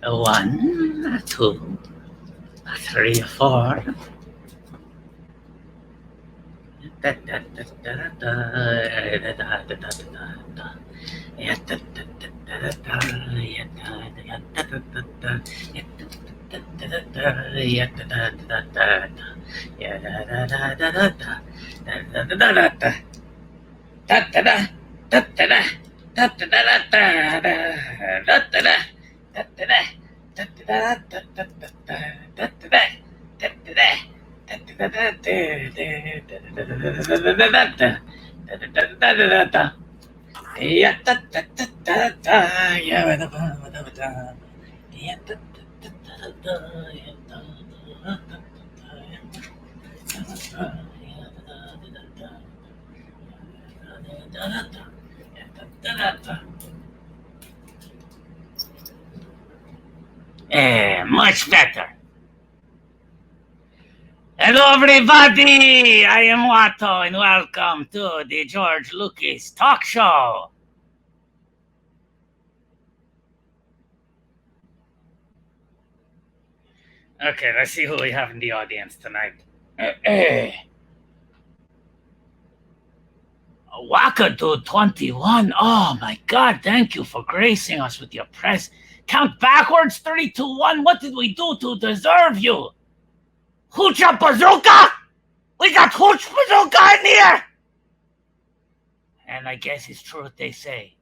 One, two, three, four. Much better. Hello, everybody. I am Watto, and welcome to the George Lucas Talk Show. Okay, let's see who we have in the audience tonight. Wakadu 21. Oh my God! Thank you for gracing us with your press. Count backwards. 3, 2, 1. What did we do to deserve you? Hoocha Bazooka! We got Hooch Bazooka in here! And I guess it's true what they say.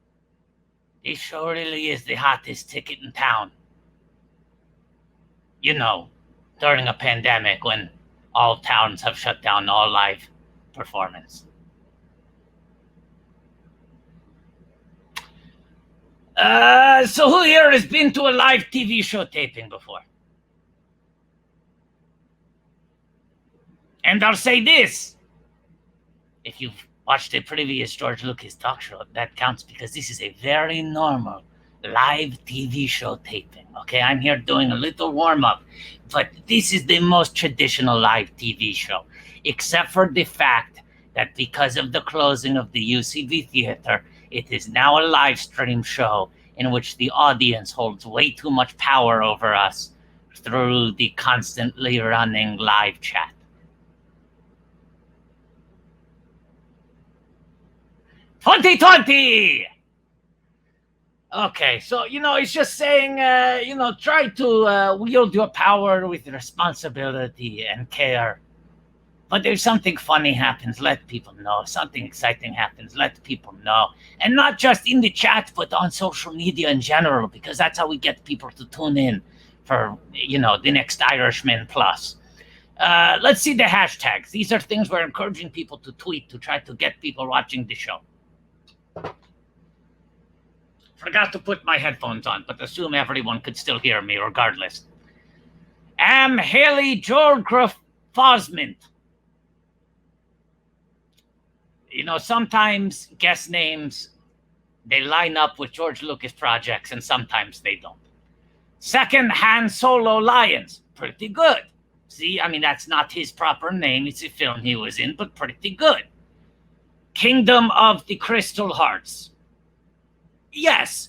This show really is the hottest ticket in town. You know, during a pandemic when all towns have shut down all live performance. So who here has been to a live TV show taping before? And I'll say this. If you've watched a previous George Lucas talk show, that counts because this is a very normal live TV show taping. Okay, I'm here doing a little warm-up, but this is the most traditional live TV show, except for the fact that because of the closing of the UCB theater, it is now a live stream show in which the audience holds way too much power over us through the constantly running live chat. "2020!" Okay, so, it's just saying, try to wield your power with responsibility and care. But if something funny happens, let people know. If something exciting happens, let people know. And not just in the chat, but on social media in general, because that's how we get people to tune in for, the next Irishman Plus. Let's see the hashtags. These are things we're encouraging people to tweet to try to get people watching the show. Forgot to put my headphones on, but assume everyone could still hear me regardless. Am Haley Geograph Osment. Sometimes guest names, they line up with George Lucas projects, and sometimes they don't. Second, Han Solo Lions. Pretty good. See, that's not his proper name. It's a film he was in, but pretty good. Kingdom of the Crystal Hearts. Yes,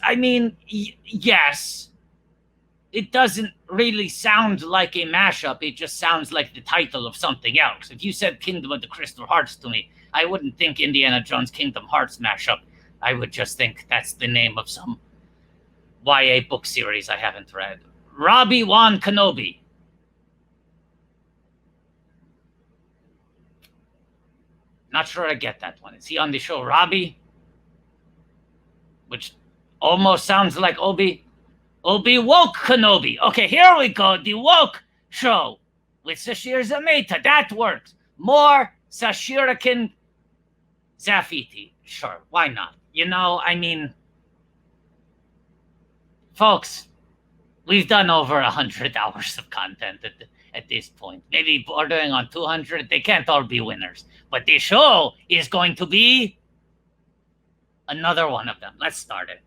yes. It doesn't really sound like a mashup. It just sounds like the title of something else. If you said Kingdom of the Crystal Hearts to me, I wouldn't think Indiana Jones Kingdom Hearts mashup. I would just think that's the name of some YA book series I haven't read. Robbie Wan Kenobi. Not sure I get that one. Is he on the show Robbie? Which almost sounds like Obi Woke Kenobi. Okay, here we go. The Woke Show with Sasheer Zamata. That works. More Sashirican Zafiti. Sure, why not? Folks, we've done over 100 hours of content at this point. Maybe bordering on 200. They can't all be winners. But this show is going to be another one of them. Let's start it.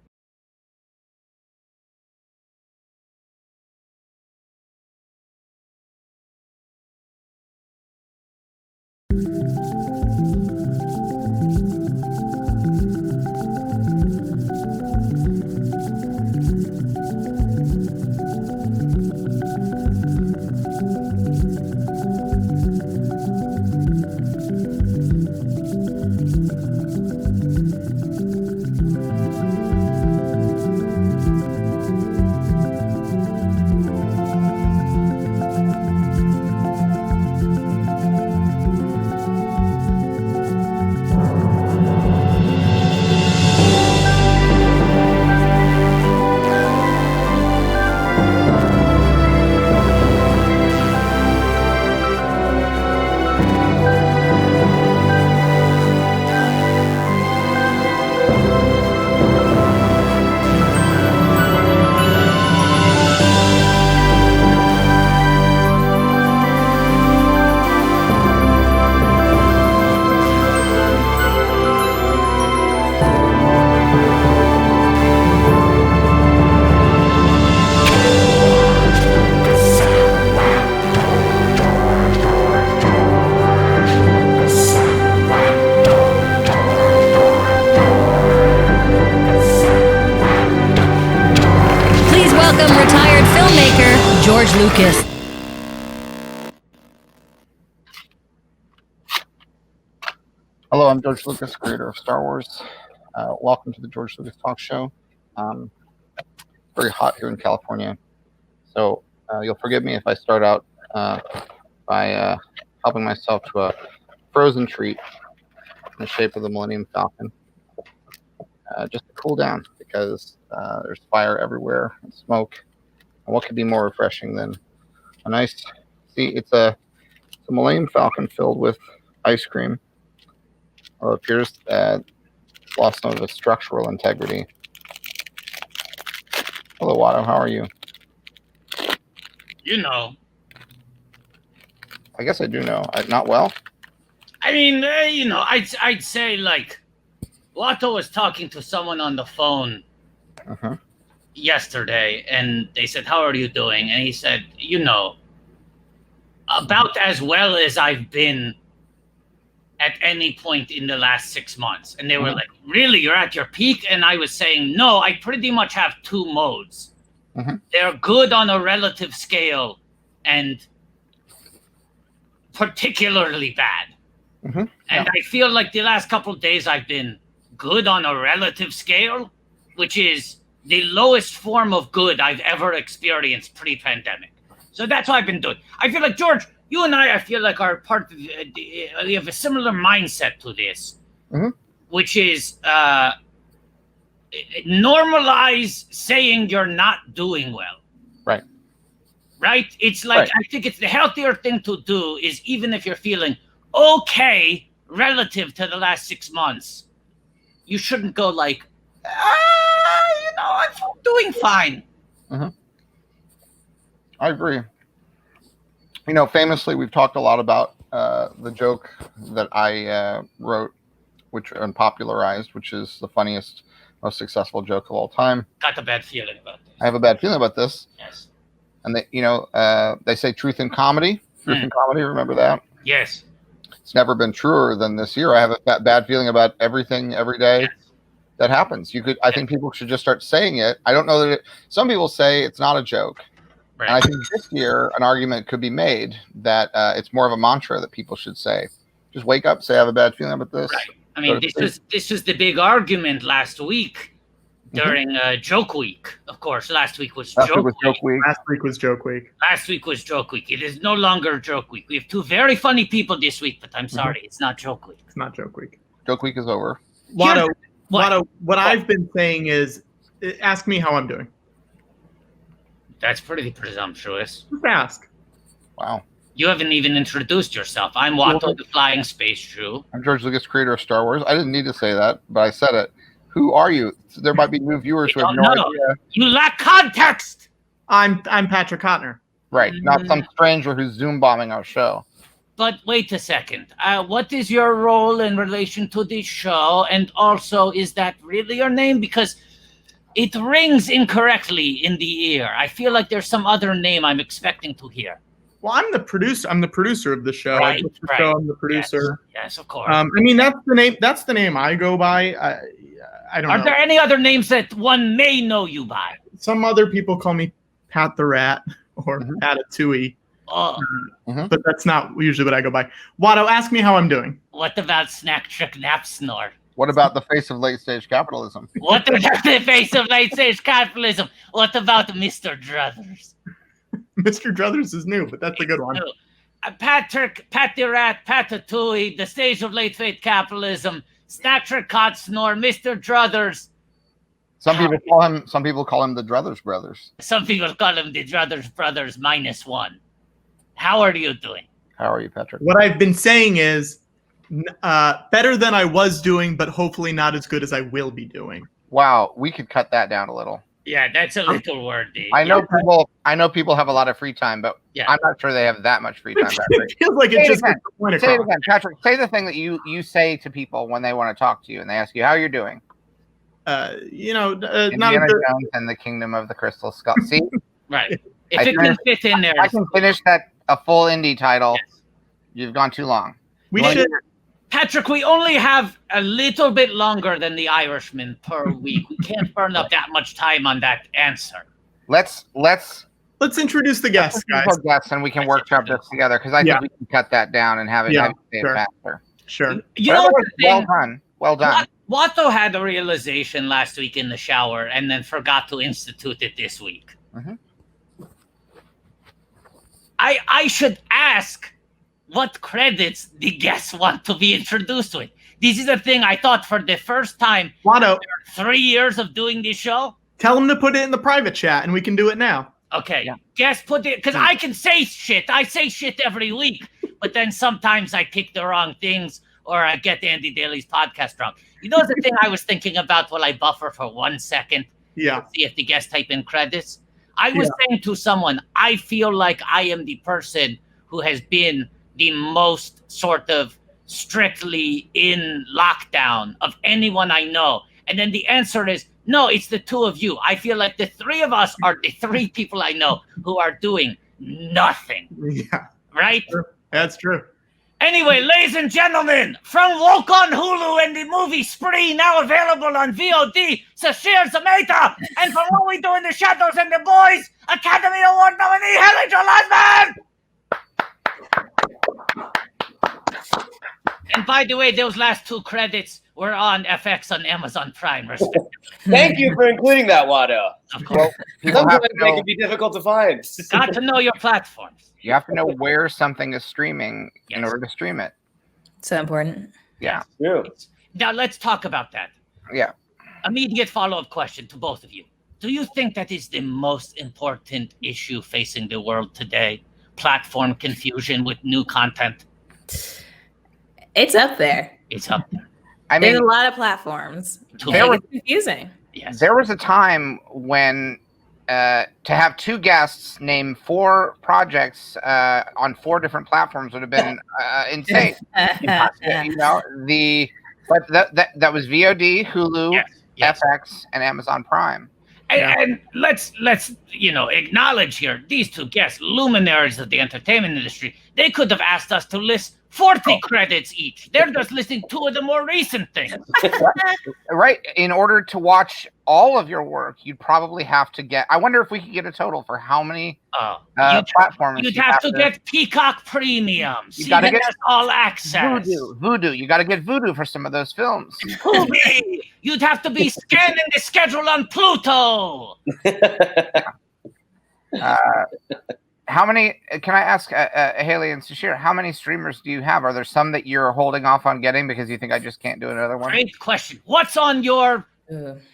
George Lucas. Hello, I'm George Lucas, creator of Star Wars. Welcome to the George Lucas Talk Show. Very hot here in California, so you'll forgive me if I start out by helping myself to a frozen treat in the shape of the Millennium Falcon, just to cool down, because there's fire everywhere and smoke. And what could be more refreshing than a nice, it's a Millennium Falcon filled with ice cream. Well, it appears that it's lost some of its structural integrity. Hello, Watto. How are you? You know. I guess I do know. Not well? I mean, I'd say, like, Watto was talking to someone on the phone yesterday, and they said, "How are you doing?" And he said, about as well as I've been at any point in the last 6 months. And they were like, "Really, you're at your peak?" And I was saying, no, I pretty much have two modes. They're good on a relative scale and particularly bad. And I feel like the last couple of days I've been good on a relative scale, which is the lowest form of good I've ever experienced pre-pandemic. So that's what I've been doing. I feel like, George, you and I feel like are part of we have a similar mindset to this, which is normalize saying you're not doing well. Right? It's like, I think it's the healthier thing to do is, even if you're feeling okay relative to the last 6 months, you shouldn't go like, I'm doing fine. I agree. Famously, we've talked a lot about the joke that I wrote, and popularized, which is the funniest, most successful joke of all time. Got a bad feeling about this. I have a bad feeling about this. Yes. And they say truth in comedy. Truth in comedy. Remember that? Yes. It's never been truer than this year. I have a bad feeling about everything every day that happens. I think people should just start saying it. I don't know that some people say it's not a joke. Right. And I think this year an argument could be made that it's more of a mantra that people should say. Just wake up, say I have a bad feeling about this. Right. I mean, this was the big argument last week during Joke Week. Of course, last week was Joke Week. Last week was Joke Week. Last week was Joke Week. It is no longer Joke Week. We have two very funny people this week, but I'm sorry, it's not Joke Week. It's not Joke Week. Joke Week is over. Watto, what I've been saying is, ask me how I'm doing. That's pretty presumptuous. Just ask. Wow. You haven't even introduced yourself. I'm Watto, the Flying Space Jew. I'm George Lucas, creator of Star Wars. I didn't need to say that, but I said it. Who are you? There might be new viewers who have no idea. You lack context. I'm Patrick Hotner. Right, not some stranger who's Zoom bombing our show. But wait a second. What is your role in relation to this show? And also, is that really your name? Because it rings incorrectly in the ear. I feel like there's some other name I'm expecting to hear. Well, I'm the producer. I'm the producer of the show. Right. I'm the producer. Yes, of course. I mean, that's the name. That's the name I go by. I don't know. Are there any other names that one may know you by? Some other people call me Pat the Rat or Patatouille. But that's not usually what I go by. Watto, ask me how I'm doing. What about Snack Trick Nap Snore? What about the face of late stage capitalism? What about the face of late stage capitalism? What about Mr. Druthers? Mr. Druthers is new, but that's a good one. Pat the Rat, Patatouille, the stage of late fate capitalism, Snack Trick Cot Snore, Mr. Druthers. Some people call him the Druthers Brothers. Some people call him the Druthers Brothers -1. How are you doing? How are you, Patrick? What I've been saying is better than I was doing, but hopefully not as good as I will be doing. Wow, we could cut that down a little. Yeah, that's a little wordy. I know people have a lot of free time, but I'm not sure they have that much free time. It feels like it just gets the point Say it across. again, Patrick. Say the thing that you say to people when they want to talk to you and they ask you how you're doing. Not Indiana Jones and the Kingdom of the Crystal Skull. See, right. If it can fit in there, I can finish a full indie title. Yes. You've gone too long. We should. Patrick, we only have a little bit longer than the Irishman per week. We can't burn up that much time on that answer. Let's Let's introduce the guests, guys. Our guests, and we can workshop this together because I think we can cut that down and have it, have it say it faster. Sure. You know what? Well done. Well done. Watto had a realization last week in the shower and then forgot to institute it this week. I should ask what credits the guests want to be introduced with. This is a thing I thought for the first time Watto, 3 years of doing this show. Tell him to put it in the private chat, and we can do it now. Okay, guest put it, because I can say shit. I say shit every week, but then sometimes I pick the wrong things or I get Andy Daly's podcast wrong. You know the thing I was thinking about while I buffer for 1 second? Yeah. See if the guest type in credits. I was saying to someone, I feel like I am the person who has been the most sort of strictly in lockdown of anyone I know. And then the answer is, no, it's the two of you. I feel like the three of us are the three people I know who are doing nothing. Yeah. Right? That's true. Anyway, ladies and gentlemen, from Woke on Hulu and the movie Spree, now available on VOD, Sasheer Zamata, and from What We Do in the Shadows and the Boys, Academy Award nominee Haley Joel Osment! And by the way, those last two credits were on FX on Amazon Prime, respectively. Thank you for including that, Watto. Of course. Sometimes they can be difficult to find. Got to know your platforms. You have to know where something is streaming in order to stream it. So important. Yeah. True. Now let's talk about that. Yeah. Immediate follow-up question to both of you. Do you think that is the most important issue facing the world today? Platform confusion with new content? It's up there. It's up there. I mean, there's a lot of platforms. It's confusing. Yes. There was a time when to have two guests name 4 projects on 4 different platforms would have been insane. You know, but that was VOD, Hulu, yes. FX, and Amazon Prime. And let's acknowledge here these two guests, luminaries of the entertainment industry. They could have asked us to list 40 credits each. They're just listing 2 of the more recent things. Right. In order to watch all of your work, you'd probably have to get. I wonder if we could get a total for how many platforms. You'd have to get Peacock Premium. You got to get all access. Voodoo. You got to get Voodoo for some of those films. You'd have to be scanning the schedule on Pluto. How many? Can I ask Haley and Sasheer? How many streamers do you have? Are there some that you're holding off on getting because you think I just can't do another one? Great question. What's on your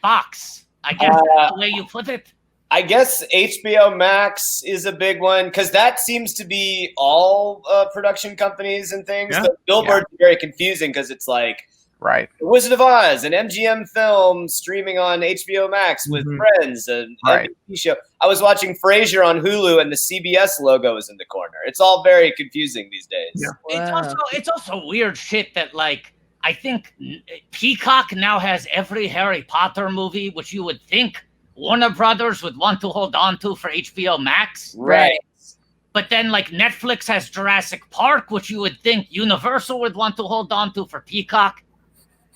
box? I guess that's the way you put it. I guess HBO Max is a big one because that seems to be all production companies and things. Yeah. The billboards are very confusing because it's like right, Wizard of Oz, an MGM film streaming on HBO Max with Friends, an NBC show. I was watching Frasier on Hulu, and the CBS logo is in the corner. It's all very confusing these days. Yeah. It's also weird shit that I think Peacock now has every Harry Potter movie, which you would think Warner Brothers would want to hold on to for HBO Max. Right. But then Netflix has Jurassic Park, which you would think Universal would want to hold on to for Peacock.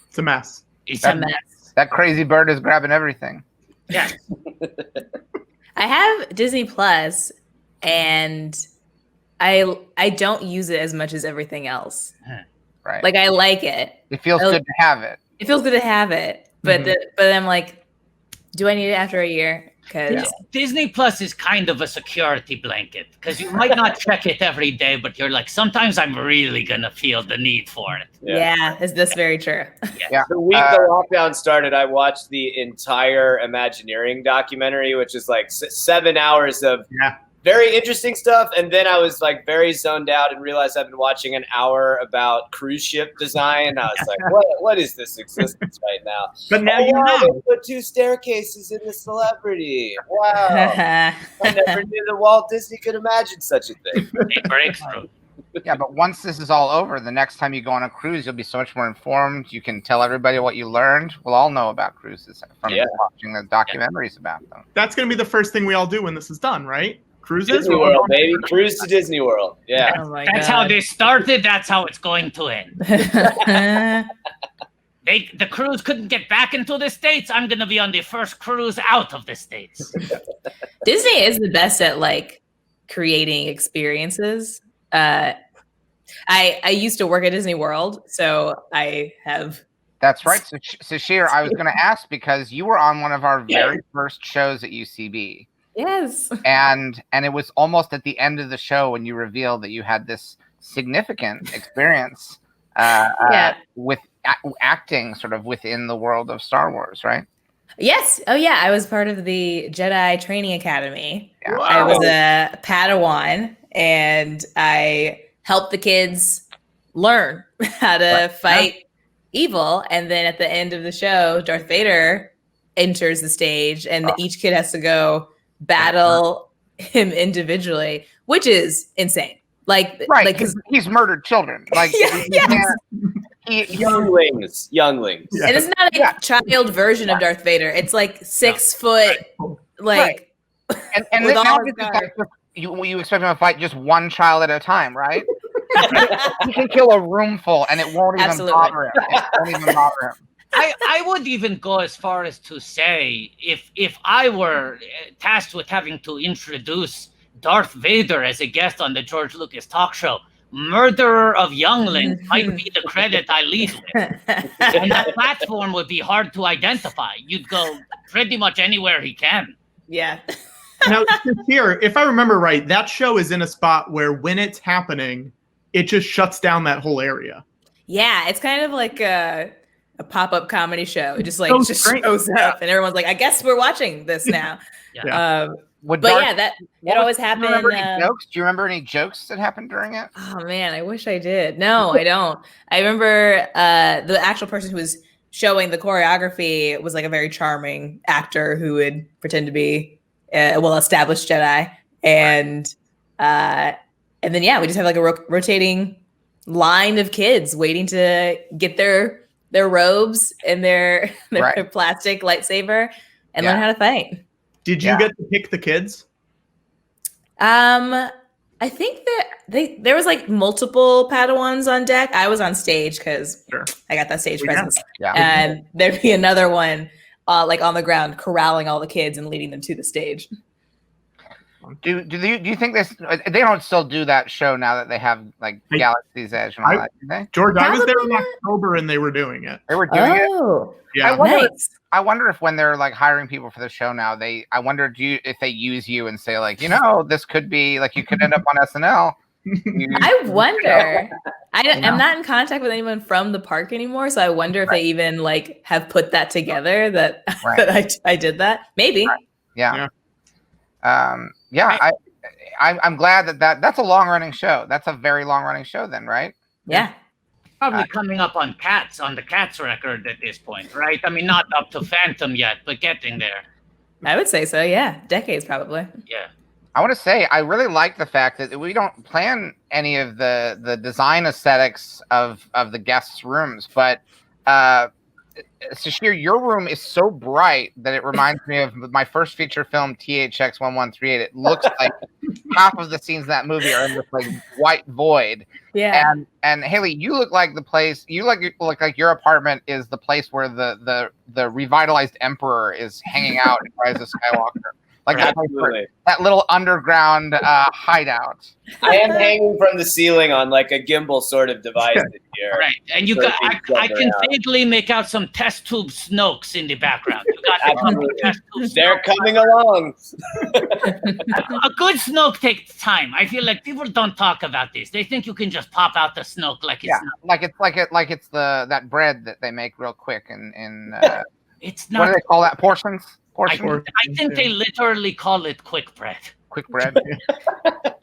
It's a mess. It's a mess. That crazy bird is grabbing everything. Yeah. I have Disney Plus, and I don't use it as much as everything else. Right. I like it. It feels good to have it. It feels good to have it, but but I'm like, do I need it after a year? Because Disney Plus is kind of a security blanket because you might not check it every day, but you're like, sometimes I'm really gonna feel the need for it. Yeah, that's very true. Yeah. The week the lockdown started, I watched the entire Imagineering documentary, which is 7 hours of very interesting stuff. And then I was very zoned out and realized I've been watching an hour about cruise ship design. And I was like, what is this existence right now? But now you know. They put 2 staircases in the Celebrity. Wow. I never knew that Walt Disney could imagine such a thing. A breakthrough. Yeah, but once this is all over, the next time you go on a cruise, you'll be so much more informed. You can tell everybody what you learned. We'll all know about cruises from watching the documentaries about them. That's going to be the first thing we all do when this is done, right? Cruises? Disney World, baby. Cruise to Disney World. Yeah. Oh my That's God. how they started. That's how it's going to end. The crews couldn't get back into the States. I'm going to be on the first cruise out of the States. Disney is the best at like creating experiences. I used to work at Disney World, so I have. That's right. So Sasheer, I was going to ask because you were on one of our very first shows at UCB. Yes. And it was almost at the end of the show when you revealed that you had this significant experience with acting sort of within the world of Star Wars, right? Yes. Oh, yeah. I was part of the Jedi Training Academy. Yeah. I was a Padawan, and I helped the kids learn how to fight evil. And then at the end of the show, Darth Vader enters the stage, and each kid has to go battle him indivially, which is insane. Like, right? Like, because he's murdered children. Like, younglings. And it's not a child version of Darth Vader. It's like 6 foot, like. Right. And with all you expect him to fight just one child at a time, right? He can kill a room full, and it won't even bother him. It won't even bother him. I would even go as far as to say if I were tasked with having to introduce Darth Vader as a guest on the George Lucas talk show, murderer of younglings might be the credit I lead with. And that platform would be hard to identify. You'd go pretty much anywhere he can. Yeah. Now, here, if I remember right, that show is in a spot where when it's happening, it just shuts down that whole area. Yeah, it's kind of like a pop-up comedy show. It just like shows up, and everyone's like, "I guess we're watching this now." It always happened. Do you remember any jokes? Do you remember any jokes that happened during it? Oh man, I wish I did. No, I don't. I remember the actual person who was showing the choreography was like a very charming actor who would pretend to be a well-established Jedi, and then we just have like a rotating line of kids waiting to get their robes and their plastic lightsaber and learn how to fight. Did you get to pick the kids? I think that there was like multiple Padawans on deck. I was on stage because I got that stage presence. Yeah. And there'd be another one like on the ground corralling all the kids and leading them to the stage. Do you think they don't still do that show now that they have like Galaxy's Edge and all that? Do they? George, I was there in October and they were doing it. They were doing it. Yeah. I wonder if when they're like hiring people for the show now, I wonder if they use you and say like, this could be like you could end up on SNL. I wonder. I'm not in contact with anyone from the park anymore, so I wonder if they even like have put that together that I did that. Maybe. Right. Yeah. I'm glad that's a long running show. That's a very long running show then, right? Yeah. Probably coming up on the Cats record at this point, right? I mean, not up to Phantom yet, but getting there. I would say so, yeah. Decades probably. Yeah. I want to say I really like the fact that we don't plan any of the design aesthetics of the guests' rooms, but Sasheer, your room is so bright that it reminds me of my first feature film, THX 1138. It looks like half of the scenes in that movie are in this like white void. Yeah. And Haley, you look like the place. You look like your apartment is the place where the revitalized Emperor is hanging out in Rise of Skywalker. Like that little underground hideout. I am hanging from the ceiling on like a gimbal sort of device in here. Right, and I can vaguely make out some test tube Snokes in the background. They're coming along. A good Snoke takes time. I feel like people don't talk about this. They think you can just pop out the Snoke like it's like it's that bread that they make real quick and it's not. What do they call that? Portions. I think they literally call it quick bread. Quick bread.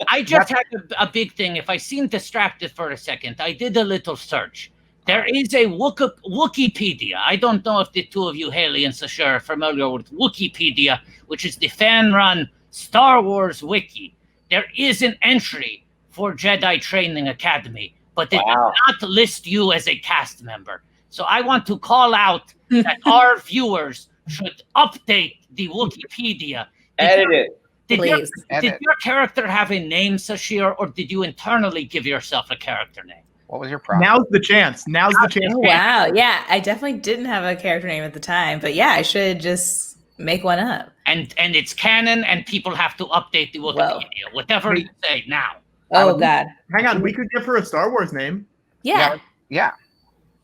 I just had a big thing. If I seem distracted for a second, I did a little search. There is a Wikipedia. I don't know if the two of you, Haley and Sasheer, are familiar with Wikipedia, which is the fan-run Star Wars wiki. There is an entry for Jedi Training Academy, but it does not list you as a cast member. So I want to call out that our viewers should update the Wikipedia. Edit it. Did your character have a name, Sasheer, or did you internally give yourself a character name? What was your prompt? Now's the chance. Now's the chance. Oh, wow. Yeah, I definitely didn't have a character name at the time, but yeah, I should just make one up. And it's canon, and people have to update the Wikipedia. Whatever you say now. Oh, God. Hang on. We could give her a Star Wars name. Yeah. Yeah.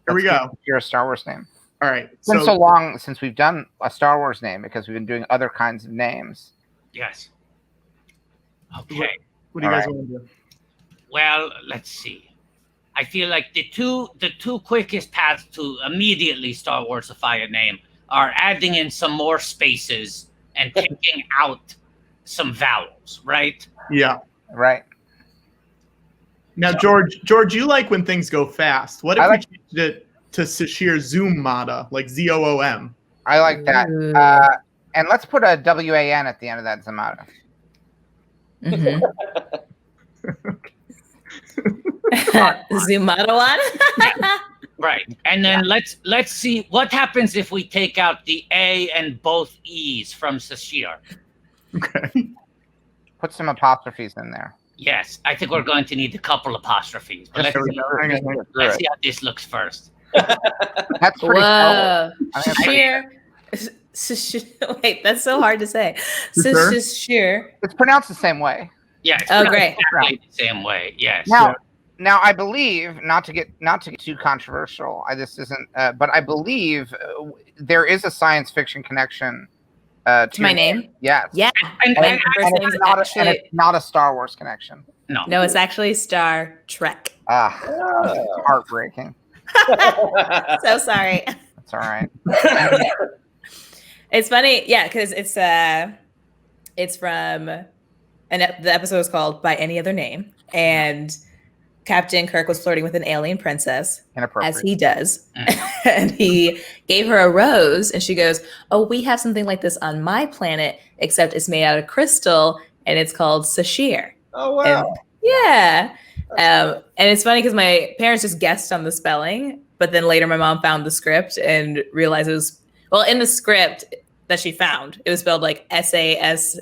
Here we go. You're a Star Wars name. All right. It's been so long since we've done a Star Wars name because we've been doing other kinds of names. Yes. Okay. What do you guys want to do? Well, let's see. I feel like the two quickest paths to immediately Star Warsify a name are adding in some more spaces and taking out some vowels, right? Yeah. Right. Now, George, you like when things go fast. What if we changed it to Sasheer Zamata, like ZOOM? I like that. And let's put a WAN at the end of that, Zamata. Mm-hmm. Zamata one? Right. And then let's see what happens if we take out the A and both E's from Sasheer. Okay. Put some apostrophes in there. Yes, I think we're going to need a couple apostrophes. But let's see how this looks first. That's pretty Whoa. Sasheer. Wait, that's so hard to say. Sasheer. It's pronounced the same way. Yeah. It's great. Exactly the same way. Yes. Now I believe not to get too controversial. But I believe there is a science fiction connection to my name. Yes. Yeah. And it's not a Star Wars connection. No, it's actually Star Trek. Heartbreaking. So sorry. That's all right. It's funny, yeah, because it's from the episode is called By Any Other Name, and Captain Kirk was flirting with an alien princess, as he does, and he gave her a rose, and she goes, "Oh, we have something like this on my planet, except it's made out of crystal, and it's called Sasheer." Oh wow! And, yeah, and it's funny because my parents just guessed on the spelling, but then later my mom found the script and realized it was. Well, in the script that she found, it was spelled like SASH,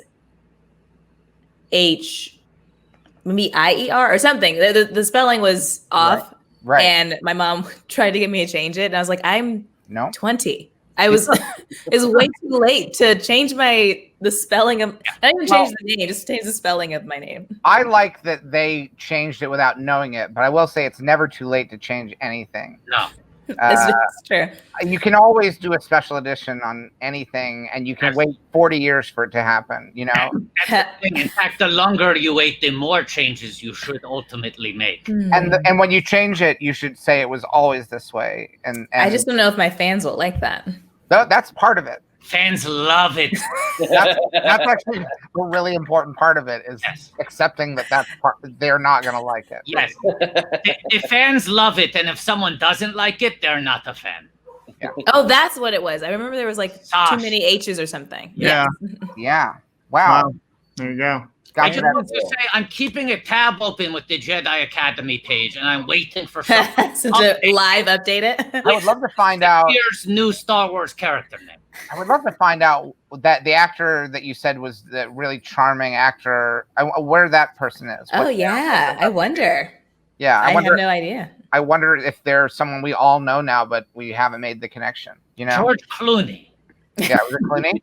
maybe IER or something. The spelling was off. Right. And my mom tried to get me to change it. And I was like, I'm 20. I was, it was way too late to change the spelling of, I didn't even change the name, just change the spelling of my name. I like that they changed it without knowing it, but I will say it's never too late to change anything. No. That's true. You can always do a special edition on anything, and you can wait 40 years for it to happen, you know? That's the thing. In fact, the longer you wait, the more changes you should ultimately make. And when you change it, you should say it was always this way. And I just don't know if my fans will like that. That's part of it. Fans love it. That's actually a really important part of it is accepting that's part. They're not going to like it. Yes, the fans love it, and if someone doesn't like it, they're not a fan. Yeah. Oh, that's what it was. I remember there was like too many H's or something. Yeah. Yeah. Wow. There you go. I just want to say I'm keeping a tab open with the Jedi Academy page, and I'm waiting for something to live update it. I would love to find out. Here's new Star Wars character name. I would love to find out that the actor that you said was the really charming actor, where that person is. Oh, yeah. I wonder. Yeah. I have no idea. I wonder if there's someone we all know now, but we haven't made the connection. You know? George Clooney. Yeah. Was it Clooney?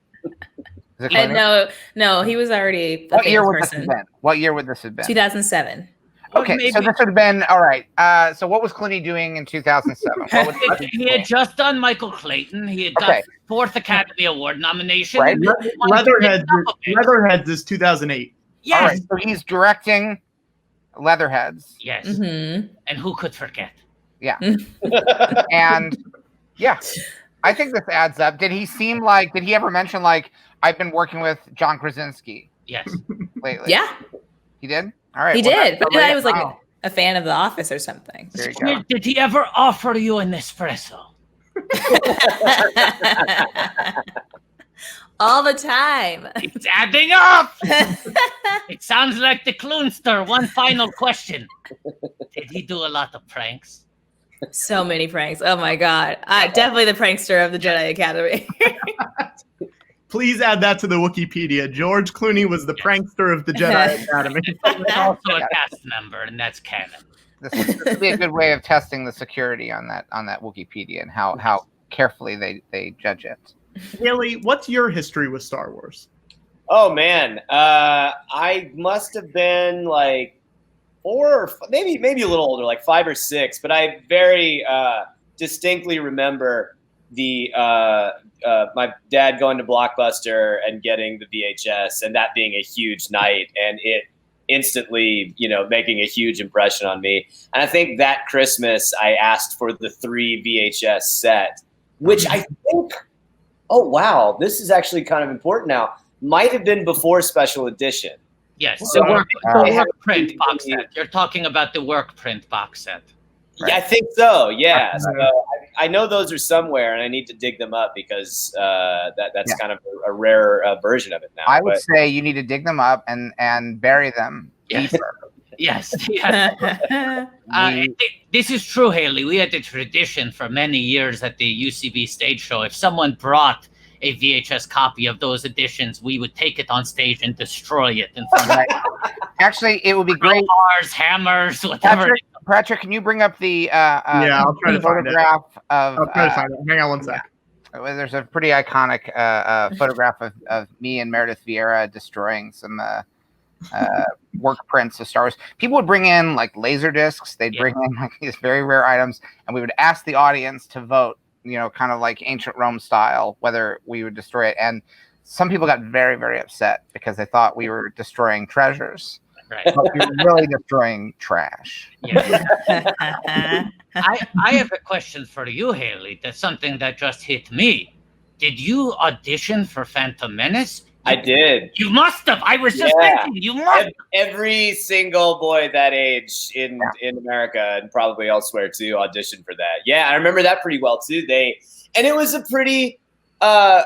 Is it Clooney? No, he was already What year would this have been? What year would this have been? 2007. Okay, so this would have been all right. So what was Clooney doing in 2007? He had just done Michael Clayton. He had got 4th Academy Award nomination. Right. Leatherheads is 2008. Yes. All right, so he's directing Leatherheads. Yes. Mm-hmm. And who could forget? Yeah. And yeah, I think this adds up. Did he ever mention like I've been working with John Krasinski? Yes. Lately. Yeah. He did? All right. He did. But I was like a fan of The Office or something. There you go. Did he ever offer you an espresso? All the time. It's adding up. It sounds like the Clunster. One final question. Did he do a lot of pranks? So many pranks. Oh my God. Definitely the prankster of the Jedi Academy. Please add that to the Wikipedia. George Clooney was the prankster of the Jedi Academy. He's also a cast member, and that's canon. This would be a good way of testing the security on that Wikipedia and how carefully they judge it. Haley, what's your history with Star Wars? Oh man, I must have been like 4 or maybe a little older, like 5 or 6. But I very distinctly remember my dad going to Blockbuster and getting the VHS, and that being a huge night, and it instantly, making a huge impression on me. And I think that Christmas I asked for the 3 VHS set, which I think, oh wow, this is actually kind of important now, might have been before Special Edition. Yes, the work print box set. You're talking about the work print box set. Right? Yeah, I think so. Yeah, so I know those are somewhere, and I need to dig them up because that's kind of a rare version of it now. I would say you need to dig them up and bury them deeper. Yes. This is true, Haley. We had a tradition for many years at the UCB stage show. If someone brought a VHS copy of those editions, we would take it on stage and destroy it in front of Actually, it would be great. Bars, hammers, whatever. Patrick, can you bring up the I'll try to photograph of? I'll try to find it. Hang on one sec. There's a pretty iconic photograph of me and Meredith Vieira destroying some work prints of Star Wars. People would bring in like laser discs. They'd bring in like these very rare items, and we would ask the audience to vote, kind of like ancient Rome style, whether we would destroy it. And some people got very, very upset because they thought we were destroying treasures. Right. But we were really destroying trash. Yeah. I have a question for you, Haley. That's something that just hit me. Did you audition for Phantom Menace? I did. You must have. I was just thinking. You must. Every single boy that age in America and probably elsewhere too auditioned for that. Yeah, I remember that pretty well too. And it was a pretty a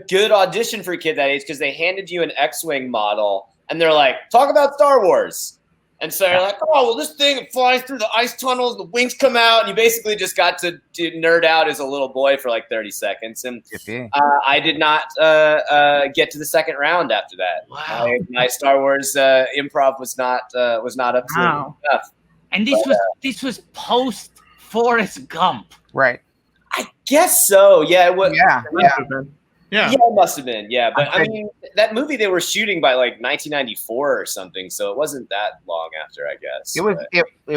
good audition for a kid that age because they handed you an X-wing model and they're like, talk about Star Wars. And so you're like, oh, well, this thing, it flies through the ice tunnels, the wings come out, and you basically just got to nerd out as a little boy for like 30 seconds. And I did not get to the second round after that. Wow. My Star Wars improv was not up to enough. And this was post Forrest Gump, right? I guess so. Yeah, it was. Yeah, it must have been. Yeah, but I mean, that movie they were shooting by like 1994 or something, so it wasn't that long after, I guess. It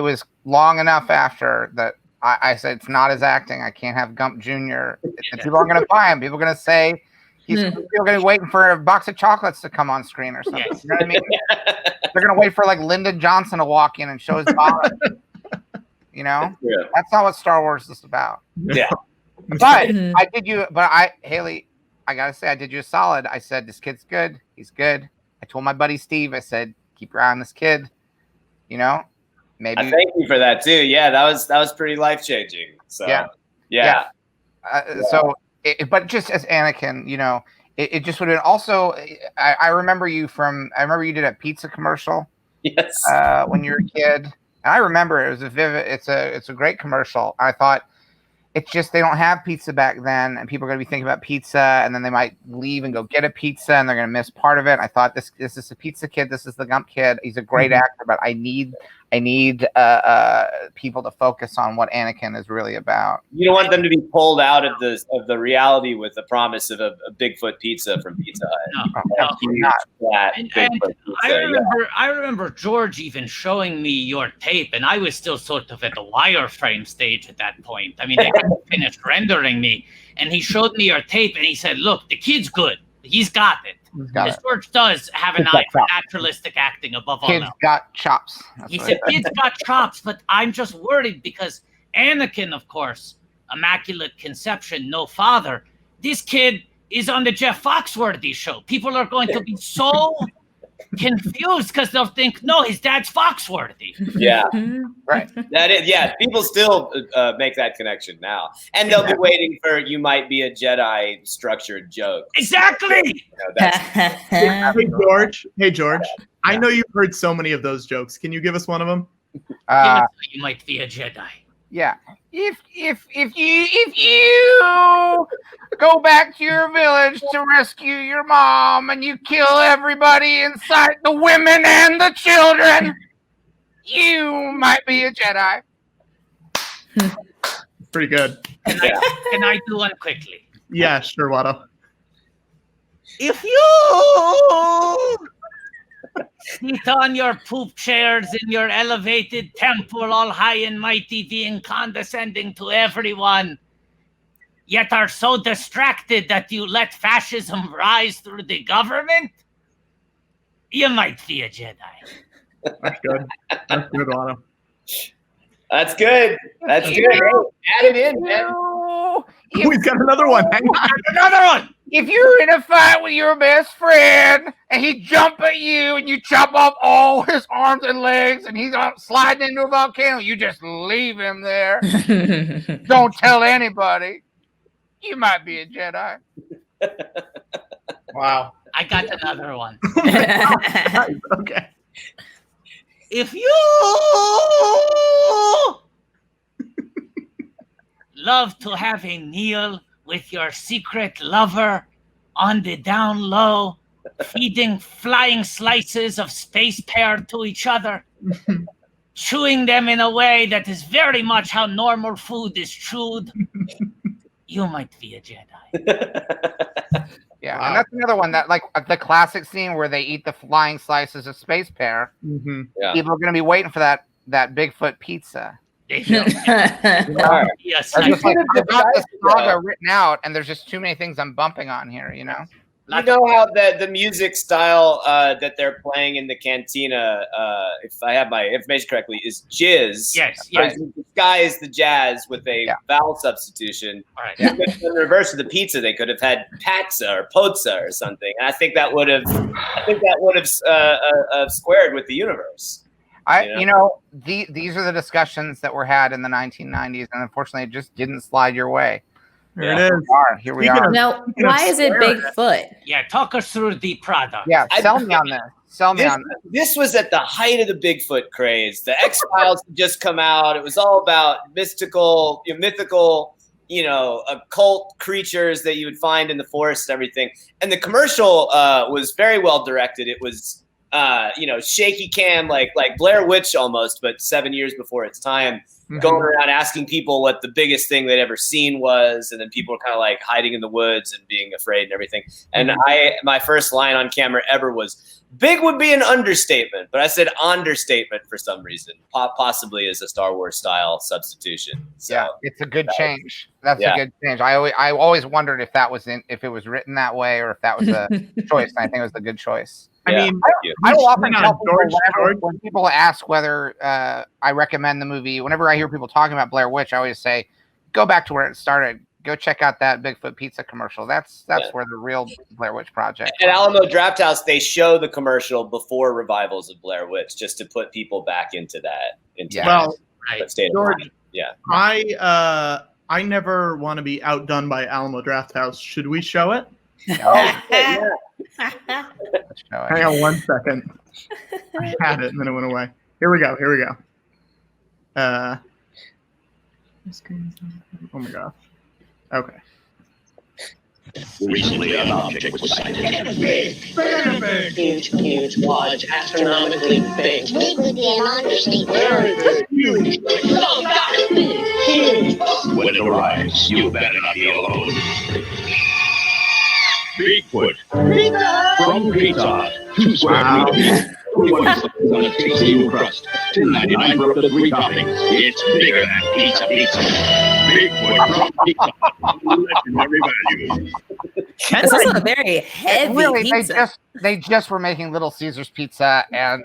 was long enough after that. I said it's not his acting. I can't have Gump Jr. People aren't going to buy him. People are going to say he's still going to be waiting for a box of chocolates to come on screen or something. Yes. You know what I mean? They're going to wait for like Lyndon Johnson to walk in and show his body. That's not what Star Wars is about. Yeah. But Haley, I gotta say, I did you a solid. I said, this kid's good. He's good. I told my buddy Steve, I said, keep your eye on this kid. Maybe. I thank you for that too. Yeah, that was pretty life changing. So yeah. But just as Anakin, it just would have been also. I remember you did a pizza commercial. Yes. When you were a kid, and I remember it was it's a great commercial. I thought. It's just they don't have pizza back then, and people are going to be thinking about pizza, and then they might leave and go get a pizza, and they're going to miss part of it. I thought this is a pizza kid. This is the Gump kid. He's a great actor, but I need people to focus on what Anakin is really about. You don't want them to be pulled out of the reality with the promise of a Bigfoot pizza from Pizza Hut. I remember George even showing me your tape, and I was still sort of at the wireframe stage at that point. I mean, they hadn't finished rendering me, and he showed me your tape, and he said, "Look, the kid's good. He's got it." Because George does have an eye for naturalistic acting above all. Kids got chops. He said, "Kids got chops," but I'm just worried because Anakin, of course, immaculate conception, no father. This kid is on the Jeff Foxworthy show. People are going to be so confused because they'll think, no, his dad's Foxworthy. Yeah, right. That is, yeah. People still make that connection now, and they'll be waiting for "you might be a Jedi" structured joke. Exactly. Hey George. I know you've heard so many of those jokes. Can you give us one of them? You might be a Jedi. Yeah. If you go back to your village to rescue your mom and you kill everybody inside, the women and the children, You might be a Jedi. Pretty good. Can I do one quickly? Yeah, sure, Watto. If you sit on your poop chairs in your elevated temple, all high and mighty, being condescending to everyone, yet are so distracted that you let fascism rise through the government, you might be a Jedi. That's good. That's good, Watto. That's good. That's good. Add it in, man. We've got another one. Hang on. Another one. If you're in a fight with your best friend and he jump at you and you chop off all his arms and legs and he's sliding into a volcano, you just leave him there. Don't tell anybody. You might be a Jedi. Wow. I got another one. Okay. If you love to have a meal with your secret lover on the down low, feeding flying slices of space pear to each other, chewing them in a way that is very much how normal food is chewed, you might be a Jedi. Yeah, wow. And that's another one that, like the classic scene where they eat the flying slices of space pear. Mm-hmm. Yeah. People are going to be waiting for that Bigfoot pizza. Yes, I just like, I've got this saga written out, and there's just too many things I'm bumping on here. You know. You know how the music style that they're playing in the cantina, if I have my information correctly, is jizz. Yes, yes. The sky is the jazz with a vowel substitution. All right. Yeah. In the reverse of the pizza, they could have had patza or pozza or something. And I think that would have squared with the universe. These are the discussions that were had in the 1990s, and unfortunately, it just didn't slide your way. Here it is. Here we are. Now, why is it Bigfoot? Yeah, talk us through the product. Yeah, sell me on this. This was at the height of the Bigfoot craze. The X-Files had just come out. It was all about mythical, occult creatures that you would find in the forest and everything. And the commercial was very well directed. It was, shaky cam, like Blair Witch almost, but 7 years before its time. Mm-hmm. Going around asking people what the biggest thing they'd ever seen was, and then people were kind of like hiding in the woods and being afraid and everything. And my first line on camera ever was, "Big would be an understatement," but I said understatement for some reason, possibly as a Star Wars style substitution. So yeah, it's a good change. That's a good change. I always wondered if it was written that way or if that was a choice. And I think it was a good choice. I mean, I will often tell people when people ask whether I recommend the movie, whenever I hear people talking about Blair Witch, I always say, go back to where it started. Go check out that Bigfoot pizza commercial. That's where the real Blair Witch Project. At Alamo Drafthouse, they show the commercial before revivals of Blair Witch, just to put people back into that. State of mind. Yeah. I never want to be outdone by Alamo Drafthouse. Should we show it? Yeah. Hang on 1 second. I had it and then it went away. Here we go. Oh my gosh. Okay. Recently, an object was sighted. Huge, large, astronomically big. Big would be an understatement. Very huge. So that's big, huge. When it arrives, you better not be alone. Bigfoot. From Pizza Hut. 2 square meters. 21 slices on a tasty crust. $10.99 for up to 3 toppings. It's bigger than pizza. Bigfoot from Pizza Hut. Legendary value. That's also a very heavy pizza. They just were making Little Caesars pizza and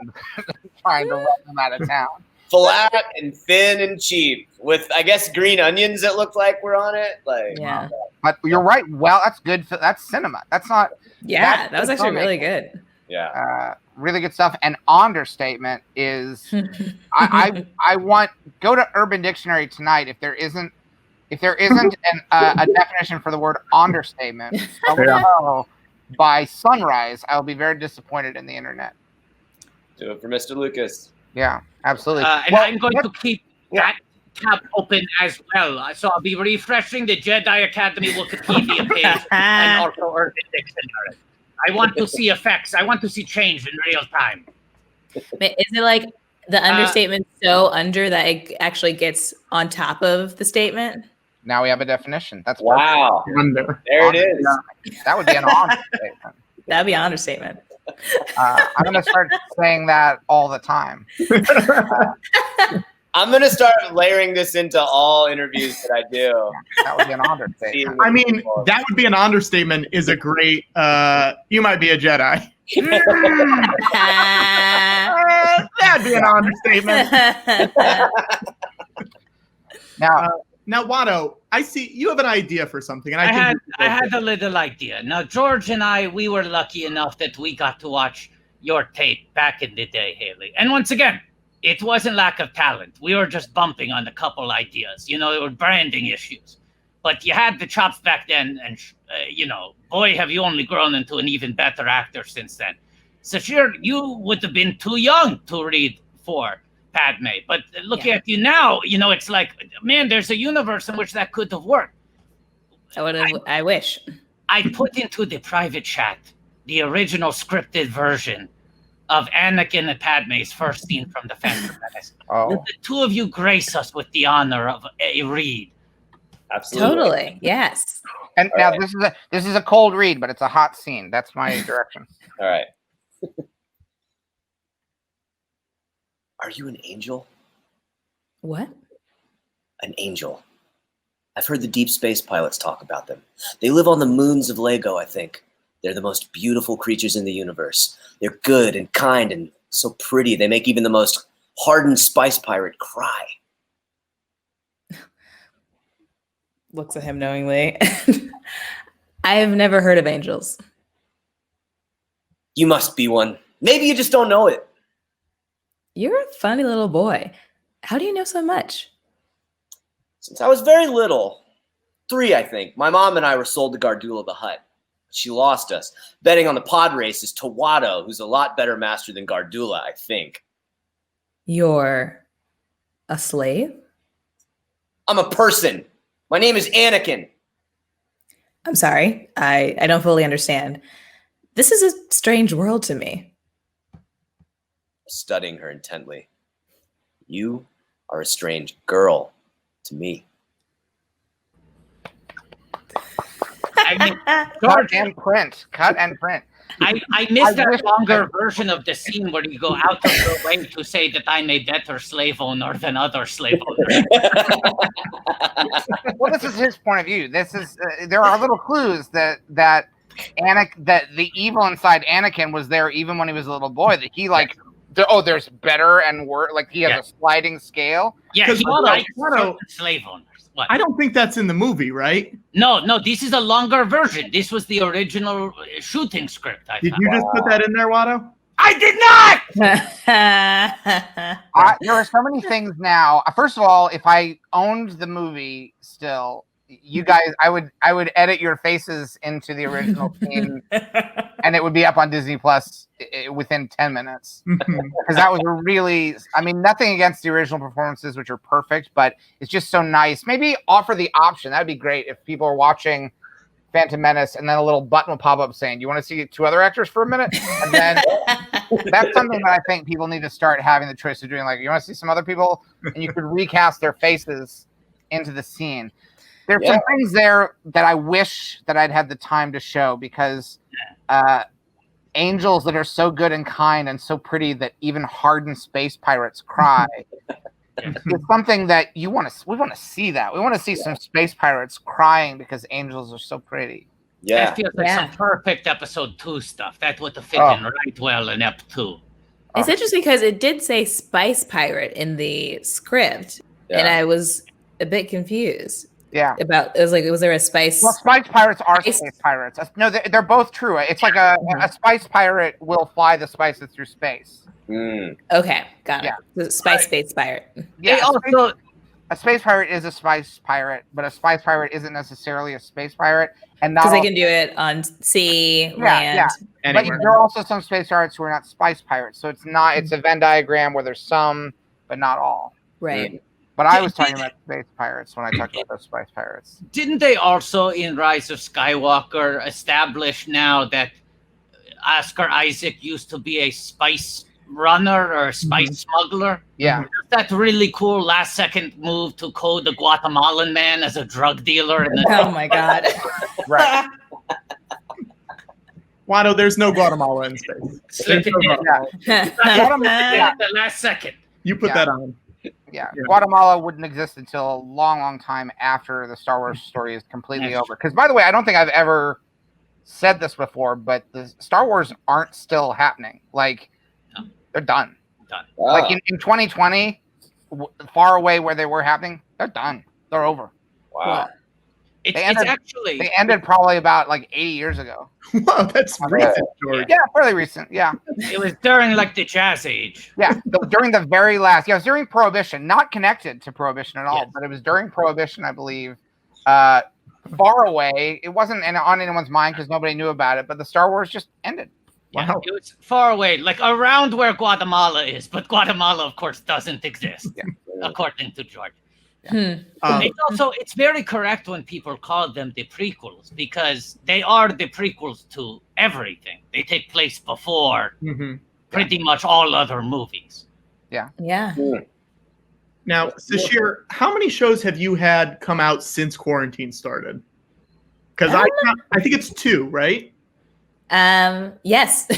trying to run them out of town. Flat and thin and cheap with, I guess, green onions that looked like were on it. Yeah. But you're right. Well, that's good. That's cinema. That's not. Yeah, that was actually really good. Yeah. Really good stuff. An understatement is I want go to Urban Dictionary tonight. If there isn't a definition for the word understatement by sunrise, I will be very disappointed in the internet. Do it for Mr. Lucas. Yeah, absolutely. I'm going to keep that tab open as well. So I'll be refreshing the Jedi Academy Wikipedia page and also Urban Dictionary. I want to see effects. I want to see change in real time. Is it like The understatement's so under that it actually gets on top of the statement. Now we have a definition. That's wow. Under. There it is. That would be an understatement. That'd be an understatement. I'm going to start saying that all the time. I'm going to start layering this into all interviews that I do. That would be an understatement. I mean, that would be an understatement. Is a great. You might be a Jedi. That'd be an understatement. Now, Watto, I see you have an idea for something, and I had a little idea. Now, George and I, we were lucky enough that we got to watch your tape back in the day, Haley. And once again, it wasn't lack of talent. We were just bumping on a couple ideas. You know, there were branding issues. But you had the chops back then, and, boy, have you only grown into an even better actor since then. Sasheer, you would have been too young to read for Padme. But looking at you now, it's like, man, there's a universe in which that could have worked. I wish. I put into the private chat the original scripted version of Anakin and Padme's first scene from The Phantom Menace. Will the two of you grace us with the honor of a read? Absolutely. Totally. Yes. And now this is a cold read, but it's a hot scene. That's my direction. All right. Are you an angel? What? An angel. I've heard the deep space pilots talk about them. They live on the moons of Lego, I think. They're the most beautiful creatures in the universe. They're good and kind and so pretty. They make even the most hardened spice pirate cry. Looks at him knowingly. I have never heard of angels. You must be one. Maybe you just don't know it. You're a funny little boy. How do you know so much? Since I was very little, 3, I think, my mom and I were sold to Gardula the Hutt. She lost us, betting on the pod races to Watto, who's a lot better master than Gardula, I think. You're a slave? I'm a person. My name is Anakin. I'm sorry. I don't fully understand. This is a strange world to me. Studying her intently. You are a strange girl to me. Cut and print. I missed that longer version of the scene where you go out of your way to say that I'm a better slave owner than other slave owners. Well, this is his point of view. This is there are little clues that the evil inside Anakin was there even when he was a little boy. That he there's better and worse. Like he has a sliding scale. Yeah, he likes slave owners. What? I don't think that's in the movie, right? No, this is a longer version. This was the original shooting script. Did you just put that in there, Watto? I did not! There are so many things now. First of all, if I owned the movie still, you guys, I would edit your faces into the original scene, and it would be up on Disney Plus within 10 minutes. Because that was nothing against the original performances, which are perfect, but it's just so nice. Maybe offer the option. That'd be great if people are watching Phantom Menace and then a little button will pop up saying, "Do you want to see 2 other actors for a minute?" And then that's something that I think people need to start having the choice of doing. Like, you want to see some other people, and you could recast their faces into the scene. There's some things there that I wish that I'd had the time to show, because angels that are so good and kind and so pretty that even hardened space pirates cry. It's something that we want to see that. We want to see some space pirates crying because angels are so pretty. Yeah. That feels like some perfect episode 2 stuff. That would have fit in right well in Ep 2. It's interesting because it did say spice pirate in the script, and I was a bit confused. Yeah. Was there a spice? Well, spice pirates are space pirates. No, they're both true. It's like a spice pirate will fly the spices through space. Okay, got it. Yeah. Space pirate. Yeah. A space pirate is a spice pirate, but a spice pirate isn't necessarily a space pirate, and because they can do it on sea, land. Yeah. But there are also some space pirates who are not spice pirates, so it's not. It's a Venn diagram where there's some, but not all. Right. But I was talking about space pirates when I talked about those spice pirates. Didn't they also, in Rise of Skywalker, establish now that Oscar Isaac used to be a spice runner or spice smuggler. Yeah. That really cool last second move to code the Guatemalan man as a drug dealer. Oh my God. Right. Watto, there's no Guatemala in space. Slip it in. At the last second. You put that on. Yeah, Guatemala wouldn't exist until a long, long time after the Star Wars story is completely over. Because, by the way, I don't think I've ever said this before, but the Star Wars aren't still happening. Like, they're done. Like in 2020, far away where they were happening, they're done. They're over. Wow. It's actually they ended probably about like 80 years ago. Wow, that's recent, George. Yeah, fairly recent. Yeah. It was during like the Jazz Age. Yeah, during the very last. Yeah, it was during Prohibition, not connected to Prohibition at all, but it was during Prohibition, I believe. Far away. It wasn't on anyone's mind because nobody knew about it, but the Star Wars just ended. Yeah, it was far away, like around where Guatemala is, but Guatemala, of course, doesn't exist, according to George. It's very correct when people call them the prequels because they are the prequels to everything. They take place before pretty much all other movies. Yeah. Yeah. Now, Sasheer, how many shows have you had come out since quarantine started? Because I think it's 2, right? Yes.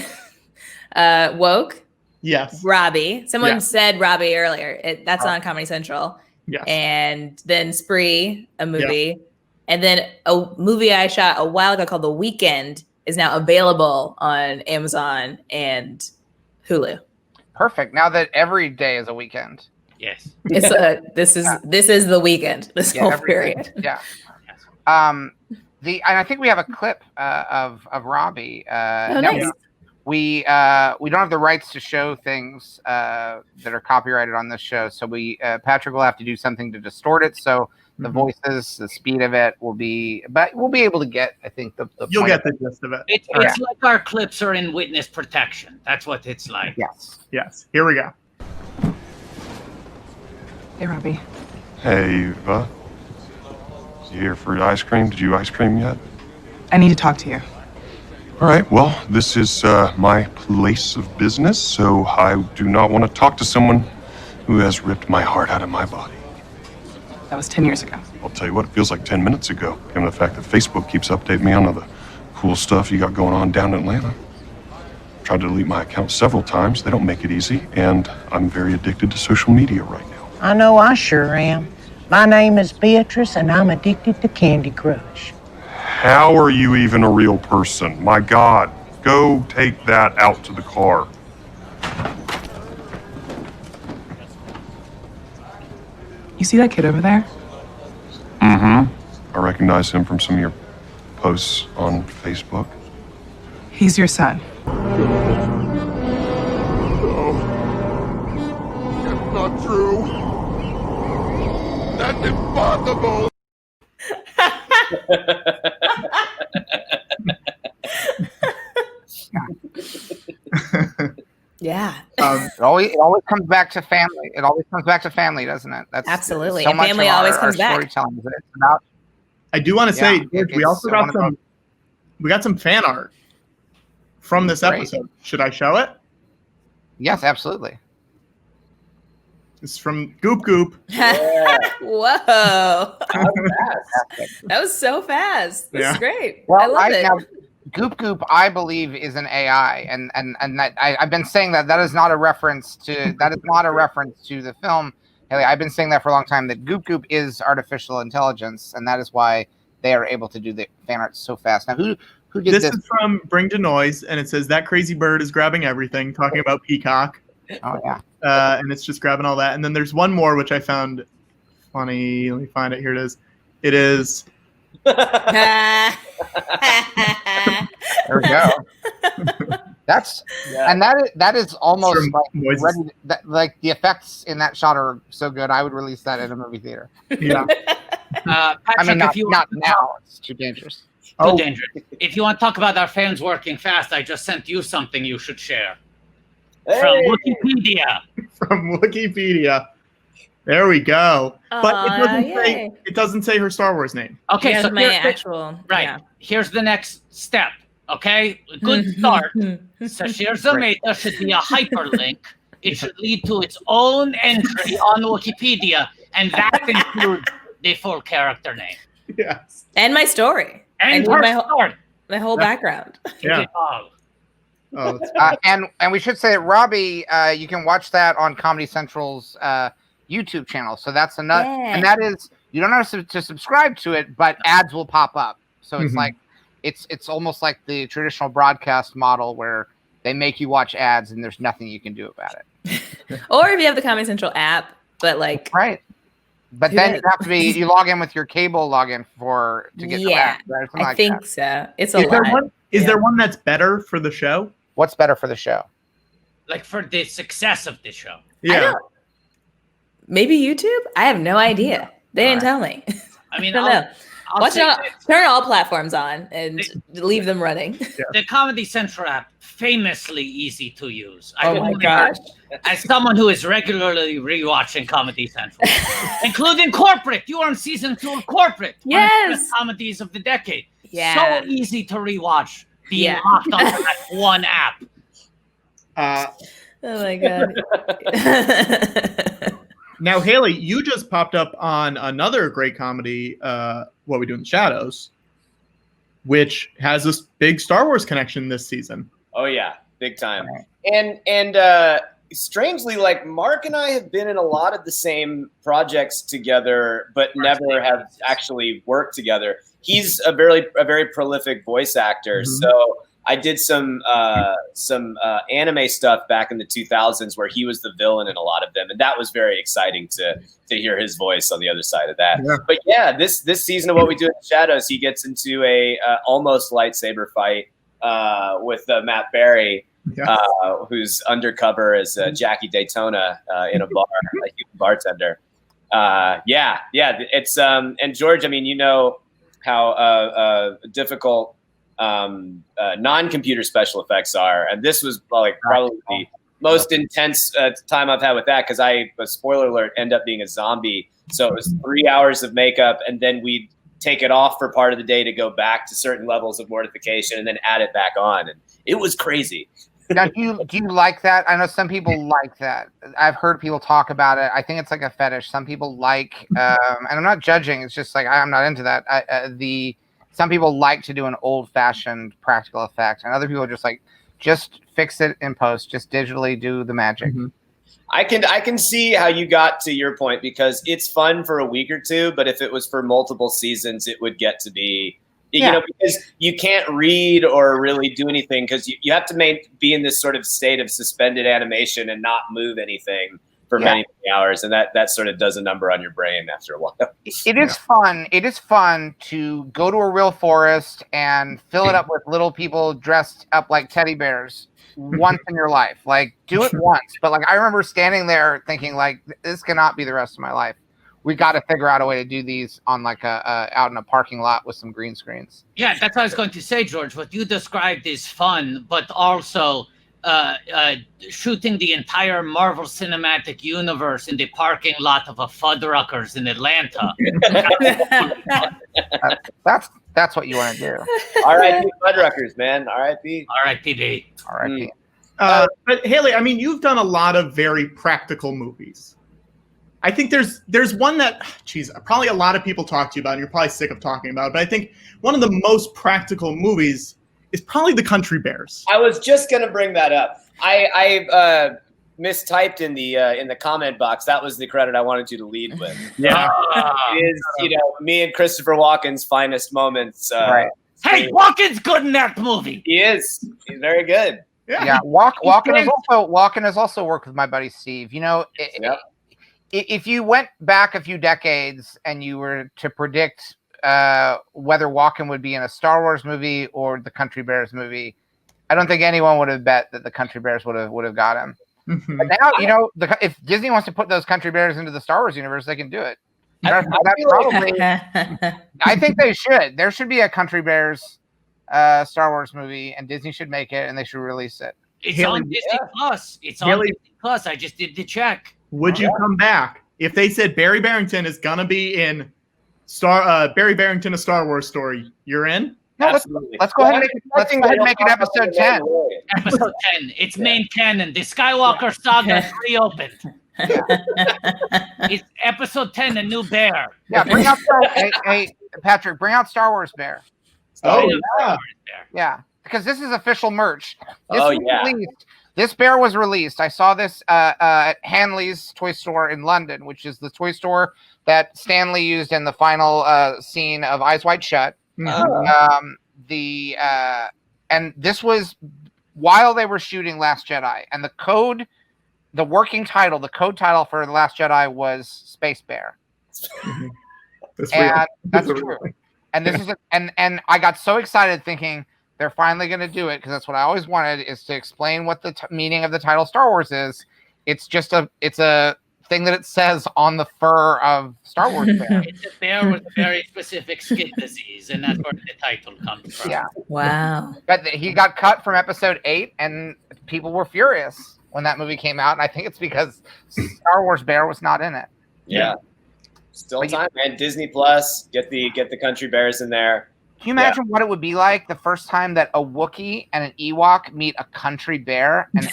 Woke. Yes. Robbie. Someone said Robbie earlier. That's on Comedy Central. Yes. And then Spree, a movie. And then a movie I shot a while ago called The Weekend is now available on Amazon and Hulu. Perfect. Now that every day is a weekend. Yes. It's this is the weekend. This whole period. Yeah. And I think we have a clip of Robbie. Nice. We don't have the rights to show things that are copyrighted on this show, so Patrick will have to do something to distort it. So the voices, the speed of it will be, but we'll be able to get, I think, the you'll get the gist of it. It's like our clips are in witness protection. That's what it's like. Yes. Here we go. Hey, Robbie. Hey, Eva. You here for ice cream? Did you ice cream yet? I need to talk to you. All right, well, this is my place of business, so I do not want to talk to someone who has ripped my heart out of my body. That was 10 years ago. I'll tell you what, it feels like 10 minutes ago, given the fact that Facebook keeps updating me on all the cool stuff you got going on down in Atlanta. Tried to delete my account several times. They don't make it easy, and I'm very addicted to social media right now. I know I sure am. My name is Beatrice, and I'm addicted to Candy Crush. How are you even a real person? My God, go take that out to the car. You see that kid over there? I recognize him from some of your posts on Facebook. He's your son. No. That's not true. That's impossible. Yeah. It always comes back to family. It always comes back to family, doesn't it? That's absolutely. So And much family of always our comes back. Storytelling is about. I do want to say, George, we also got some fan art from this episode. Should I show it? Yes, absolutely. It's from Goop Goop. Whoa. That was so fast. That's great. Well, I love it. Now, Goop Goop, I believe, is an AI, and that I've been saying that is not a reference to the film. Haley, I've been saying that for a long time. That Goop Goop is artificial intelligence, and that is why they are able to do the fan art so fast. Now, who did this? This is from Bring to Noise, and it says that crazy bird is grabbing everything, talking about Peacock. Oh yeah. And it's just grabbing all that, and then there's one more which I found funny. Let me find it. Here it is. It is. There we go. And that is almost like the effects in that shot are so good. I would release that in a movie theater. Yeah. Patrick, I mean, not now. It's too dangerous. Too dangerous. If you want to talk about our fans working fast, I just sent you something you should share. From Wikipedia. From Wikipedia. There we go. But it doesn't say her Star Wars name. Okay, Here's so my actual. Right. Yeah. Here's the next step. Okay, good start. Sasheer Zamata should be a hyperlink. It should lead to its own entry on Wikipedia, and that includes the full character name. Yes. And my story. And my whole background. Yeah. And we should say that Robbie, you can watch that on Comedy Central's YouTube channel. So that's another, and that is, you don't have to subscribe to it, but ads will pop up. So it's like, it's almost like the traditional broadcast model where they make you watch ads and there's nothing you can do about it. Or if you have the Comedy Central app, but like right. But then you have to be you log in with your cable login to get the ads, right? I think so. It's a lot. Is there one that's better for the show? What's better for the show? Like for the success of the show. Yeah. Maybe YouTube? I have no idea. They didn't tell me. I mean, I don't know. Watch it turn all platforms on and leave them running. The Comedy Central app, famously easy to use. Oh my gosh. As someone who is regularly rewatching Comedy Central, including Corporate. You are on season 2 of Corporate. Yes. One of the best comedies of the decade. Yeah. So easy to rewatch. Being locked onto that one app. Oh my god. Now, Haley, you just popped up on another great comedy, What We Do in the Shadows, which has this big Star Wars connection this season. Oh yeah, big time. And strangely, like Mark and I have been in a lot of the same projects together, but never have actually worked together. He's a very prolific voice actor, so I did some anime stuff back in the 2000s where he was the villain in a lot of them, and that was very exciting to hear his voice on the other side of that. Yeah. But yeah, this season of What We Do in the Shadows, he gets into a almost lightsaber fight with Matt Berry, who's undercover as Jackie Daytona in a bar, like a bartender. It's and George, I mean, you know how difficult non-computer special effects are, and this was like probably the most intense time I've had with that, because spoiler alert, end up being a zombie. So it was 3 hours of makeup, and then we'd take it off for part of the day to go back to certain levels of mortification and then add it back on, and it was crazy. Now, do you like that? I know some people like that. I've heard people talk about it. I think it's like a fetish. Some people like, and I'm not judging. It's just like I'm not into that. Some people like to do an old-fashioned practical effect, and other people just fix it in post, just digitally do the magic. I can see how you got to your point, because it's fun for a week or two, but if it was for multiple seasons, it would get to be, you know, because you can't read or really do anything, because you have to be in this sort of state of suspended animation and not move anything for many hours, and that sort of does a number on your brain after a while. It is fun. It is fun to go to a real forest and fill it up with little people dressed up like teddy bears once in your life. Like, do it once. But like, I remember standing there thinking, like, this cannot be the rest of my life. We got to figure out a way to do these on like out in a parking lot with some green screens. Yeah, that's what I was going to say, George. What you described is fun, but also shooting the entire Marvel Cinematic Universe in the parking lot of a Fuddruckers in Atlanta. That's what you want to do. R.I.P. Fuddruckers, man. R.I.P. R.I.P.D. R.I.P. But Haley, I mean, you've done a lot of very practical movies. I think there's one that, probably a lot of people talk to you about, and you're probably sick of talking about, but I think one of the most practical movies is probably The Country Bears. I was just gonna bring that up. I mistyped in the comment box. That was the credit I wanted you to lead with. Yeah, it is, you know, me and Christopher Walken's finest moments. Right. Hey, Walken's good in that movie. He is. He's very good. Yeah. Walken has also worked with my buddy Steve. You know, if you went back a few decades and you were to predict whether Walken would be in a Star Wars movie or the Country Bears movie, I don't think anyone would have bet that the Country Bears would have got him. But now, you know, if Disney wants to put those Country Bears into the Star Wars universe, they can do it. I think they should. There should be a Country Bears Star Wars movie, and Disney should make it, and they should release it. It's on Disney Plus. It's on Disney Plus. I just did the check. Would you come back if they said Barry Barrington is gonna be in Barry Barrington, A Star Wars Story? You're in? Absolutely. Let's go ahead and make it episode 10. Episode 10. It's main canon. The Skywalker saga is reopened. It's episode 10, a new bear. Yeah, bring out Patrick, bring out Star Wars Bear. Yeah, because this is official merch. This bear was released. I saw this at Hanley's toy store in London, which is the toy store that Stanley used in the final scene of Eyes Wide Shut. And this was while they were shooting Last Jedi, and the code title for The Last Jedi was Space Bear. That's true. And this is and I got so excited thinking they're finally going to do it, because that's what I always wanted, is to explain what the meaning of the title Star Wars is. It's a thing that it says on the fur of Star Wars bear. It's a bear with a very specific skin disease, and that's where the title comes from. Yeah. Wow. But he got cut from episode 8, and people were furious when that movie came out, and I think it's because Star Wars Bear was not in it. Yeah. Still time, man. Disney Plus, get the country bears in there. Can you imagine what it would be like the first time that a Wookiee and an Ewok meet a country bear, and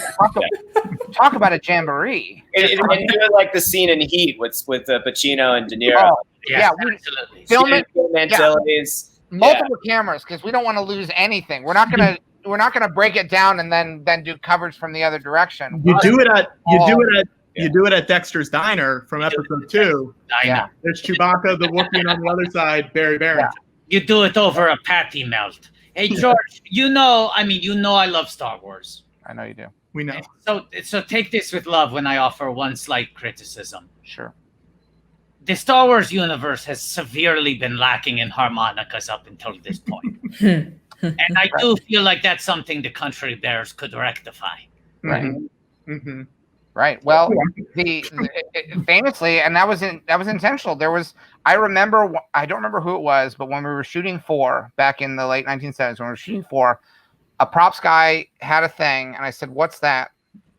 talk about a jamboree? And do it like the scene in Heat with Pacino and De Niro. Oh, absolutely. Film it. Multiple cameras, because we don't want to lose anything. We're not gonna break it down and then do coverage from the other direction. You do it at Dexter's Diner from episode 2. Yeah. There's Chewbacca, the Wookiee, and on the other side, Barry Barrington. You do it over a patty melt. Hey, George, you know I love Star Wars. I know you do. We know. So take this with love when I offer one slight criticism. Sure. The Star Wars universe has severely been lacking in harmonicas up until this point. And I do feel like that's something the country bears could rectify. Right. Mm-hmm. Right. Well, famously, and that was intentional. I don't remember who it was, but when we were shooting 4 back in the late 1970s, when we were shooting 4, a props guy had a thing, and I said, "What's that?"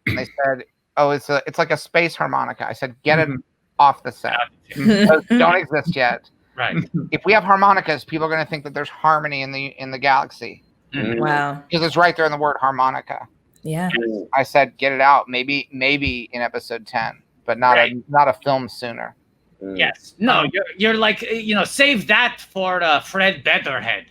And they said, "Oh, it's like a space harmonica." I said, "Get it off the set. Those don't exist yet." Right. If we have harmonicas, people are going to think that there's harmony in the galaxy. Wow. Because it's right there in the word harmonica. Yeah. I said, get it out. Maybe in episode 10, but not a film sooner. Yes. No, you're like, save that for Fred Featherhead.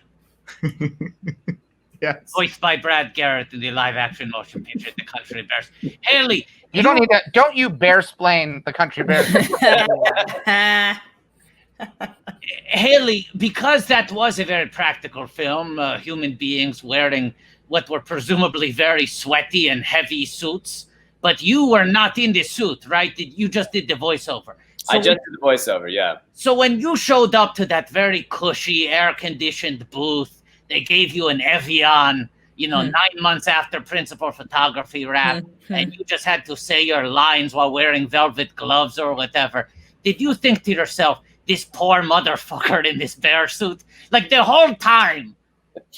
Yes. Voiced by Brad Garrett in the live action motion picture The Country Bears. Haley, don't you bear-splain The Country Bears. Haley, because that was a very practical film, human beings wearing what were presumably very sweaty and heavy suits, but you were not in the suit, right? You just did the voiceover. I just did the voiceover, yeah. So when you showed up to that very cushy, air-conditioned booth, they gave you an Evian, 9 months after principal photography wrap, and you just had to say your lines while wearing velvet gloves or whatever. Did you think to yourself, this poor motherfucker in this bear suit? Like the whole time,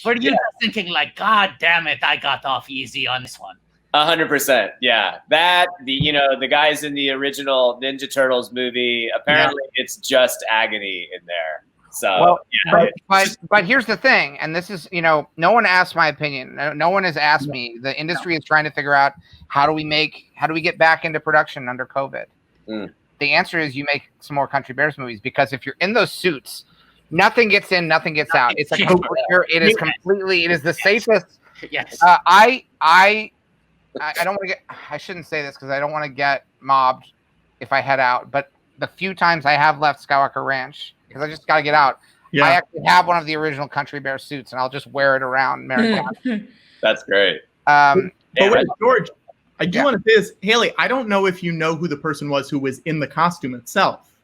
were you thinking like, God damn it, I got off easy on this one? 100%. Yeah. The guys in the original Ninja Turtles movie, apparently it's just agony in there. So, but here's the thing. And this is, no one asked my opinion. No one has asked me. The industry is trying to figure out how do we get back into production under COVID? The answer is you make some more Country Bears movies, because if you're in those suits, nothing gets in, nothing gets out. It is the safest. Yes. I don't want to get, I shouldn't say this because I don't want to get mobbed if I head out, but the few times I have left Skywalker Ranch, because I just got to get out, I actually have one of the original Country Bear suits, and I'll just wear it around Marathon. That's great. But wait, George, I do want to say this. Haley, I don't know if you know who the person was who was in the costume itself.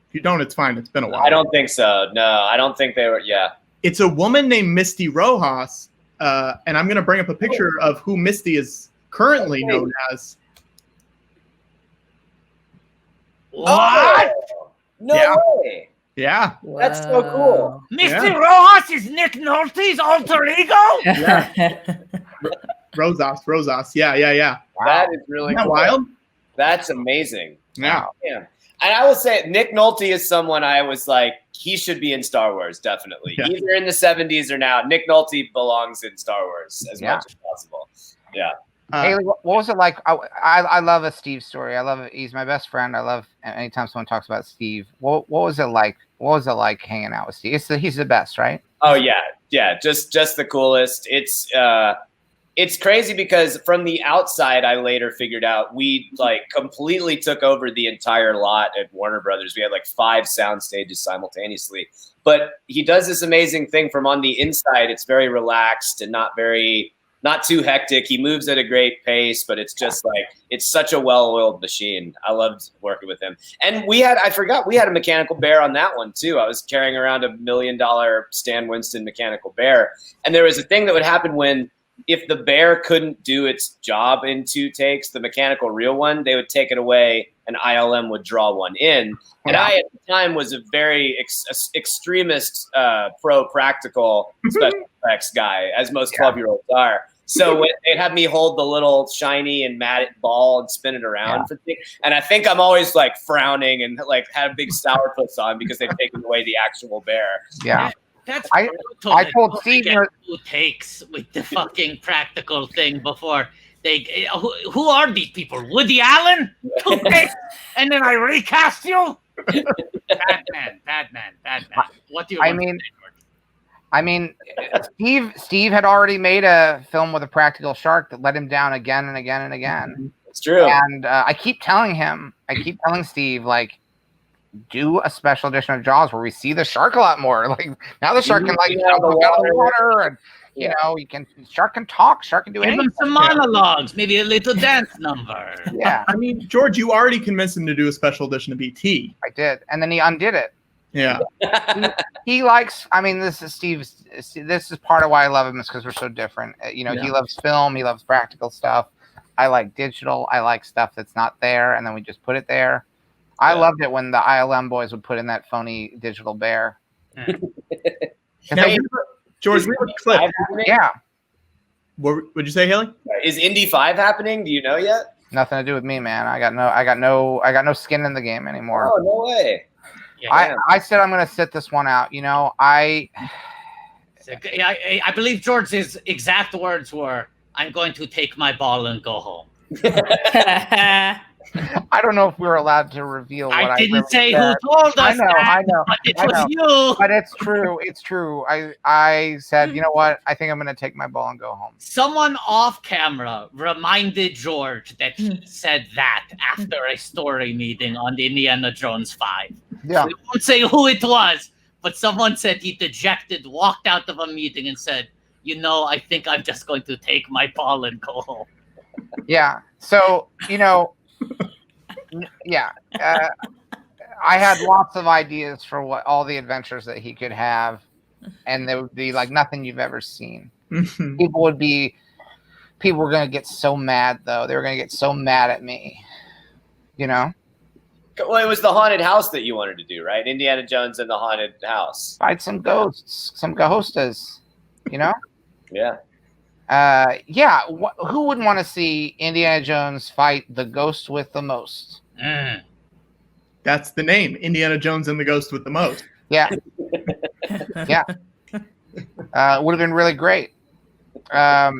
If you don't, it's fine. It's been a while. I don't think so. No, I don't think they were. Yeah. It's a woman named Misty Rojas, and I'm going to bring up a picture of who Misty is currently known as. What? No way. Yeah. That's so cool. Misty Rojas is Nick Nolte's alter ego? Yeah. Rosas. Yeah. Wow. That is really cool. Wild? That's amazing. Yeah. And I will say, Nick Nolte is someone I was like he should be in Star Wars, definitely. Yeah. Either in the 70s or now. Nick Nolte belongs in Star Wars as much as possible. Yeah. Haley, what was it like? I love a Steve story. I love it. He's my best friend. I love anytime someone talks about Steve. What was it like? What was it like hanging out with Steve? He's the best, right? Oh yeah, just the coolest. It's crazy because from the outside, I later figured out we like completely took over the entire lot at Warner Brothers. We had like 5 sound stages simultaneously. But he does this amazing thing from on the inside. It's very relaxed and not too hectic. He moves at a great pace, but it's just like it's such a well-oiled machine. I loved working with him. And I forgot we had a mechanical bear on that one too. I was carrying around $1 million Stan Winston mechanical bear, and there was a thing that would happen when if the bear couldn't do its job in 2 takes, the mechanical real one, they would take it away and ILM would draw one in. And I, at the time, was a very extremist pro-practical special effects guy, as most 12-year-olds are. So they'd have me hold the little shiny and matte ball and spin it around for things. And I think I'm always like frowning and like had a big sourpuss on because they've taken away the actual bear. Yeah. That's I told Steve 2 takes with the fucking practical thing before they. Who are these people? Woody Allen? 2 takes, and then I recast you. Bad man. What do you? I mean, Steve had already made a film with a practical shark that let him down again and again and again. It's true. And I keep telling Steve, like, do a special edition of Jaws where we see the shark a lot more. Like now the shark can like jump out of the water and you know, shark can talk, shark can do anything. Give him some monologues, maybe a little dance number. Yeah. I mean, George, you already convinced him to do a special edition of E.T. I did. And then he undid it. Yeah. he likes, I mean, this is part of why I love him is because we're so different. You know, he loves film, he loves practical stuff. I like digital. I like stuff that's not there, and then we just put it there. I loved it when the ILM boys would put in that phony digital bear. Now, George, we have a clip. Yeah. What would you say, Haley? Is Indy 5 happening? Do you know yet? Nothing to do with me, man. I got no skin in the game anymore. Oh, no way. I said I'm gonna sit this one out. You know, I believe George's exact words were, "I'm going to take my ball and go home." I don't know if we're allowed to reveal what I didn't really say said. who told us. I know. But it was you. But it's true. It's true. I said, you know what? I think I'm going to take my ball and go home. Someone off camera reminded George that he said that after a story meeting on the Indiana Jones 5. Yeah. We won't say who it was, but someone said he dejected, walked out of a meeting and said, "You know, I think I'm just going to take my ball and go home." Yeah. So, you know, I had lots of ideas for what all the adventures that he could have, and they would be like nothing you've ever seen. People were going to get so mad, though. They were going to get so mad at me, you know? Well, it was the haunted house that you wanted to do, right? Indiana Jones and the haunted house. Fight some ghosts, some ghostas, you know? Yeah. Who wouldn't want to see Indiana Jones fight the ghost with the most? That's the name, Indiana Jones and the Ghost with the Most. Yeah. Yeah. Would have been really great. Now,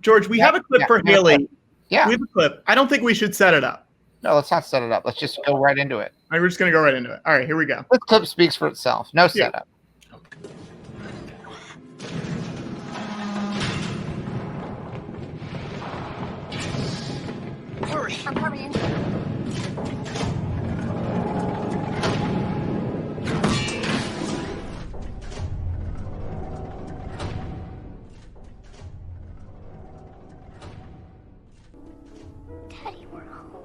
George, we have a clip for Haley. Yeah. We have a clip. I don't think we should set it up. No, let's not set it up. Let's just go right into it. All right, we're just going to go right into it. All right, here we go. This clip speaks for itself. No setup. Hurry. I'm hurrying. Daddy, we're home.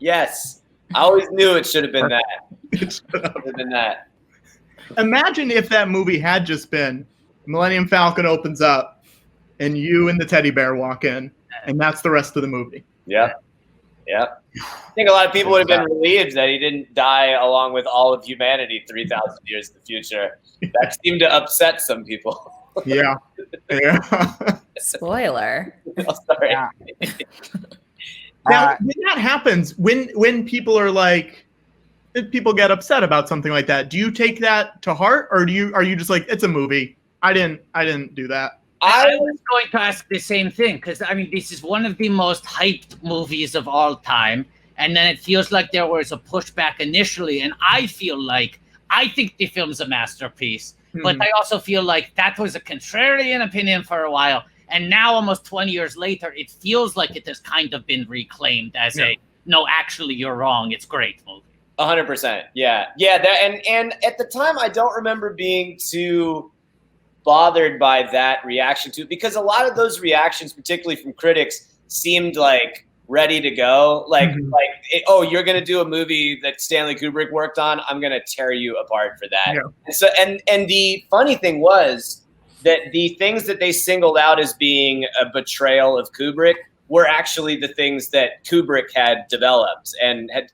Yes. I always knew it should have been that. It should have been that. Imagine if that movie had just been Millennium Falcon opens up and you and the teddy bear walk in, and that's the rest of the movie. Yeah. Yeah. I think a lot of people would have been relieved that he didn't die along with all of humanity 3,000 years in the future. That seemed to upset some people. Yeah. Spoiler. Oh, sorry. Yeah. Now, when that happens, when people are like, if people get upset about something like that, do you take that to heart, or are you just like, it's a movie? I didn't do that. I was going to ask the same thing, because I mean, this is one of the most hyped movies of all time, and then it feels like there was a pushback initially, and I think the film's a masterpiece, but I also feel like that was a contrarian opinion for a while, and now almost 20 years later, it feels like it has kind of been reclaimed as no, actually, you're wrong. It's a great movie. 100%. Yeah. And at the time, I don't remember being too bothered by that reaction to it, because a lot of those reactions, particularly from critics, seemed like ready to go. Oh, you're going to do a movie that Stanley Kubrick worked on. I'm going to tear you apart for that. Yeah. And the funny thing was that the things that they singled out as being a betrayal of Kubrick were actually the things that Kubrick had developed and had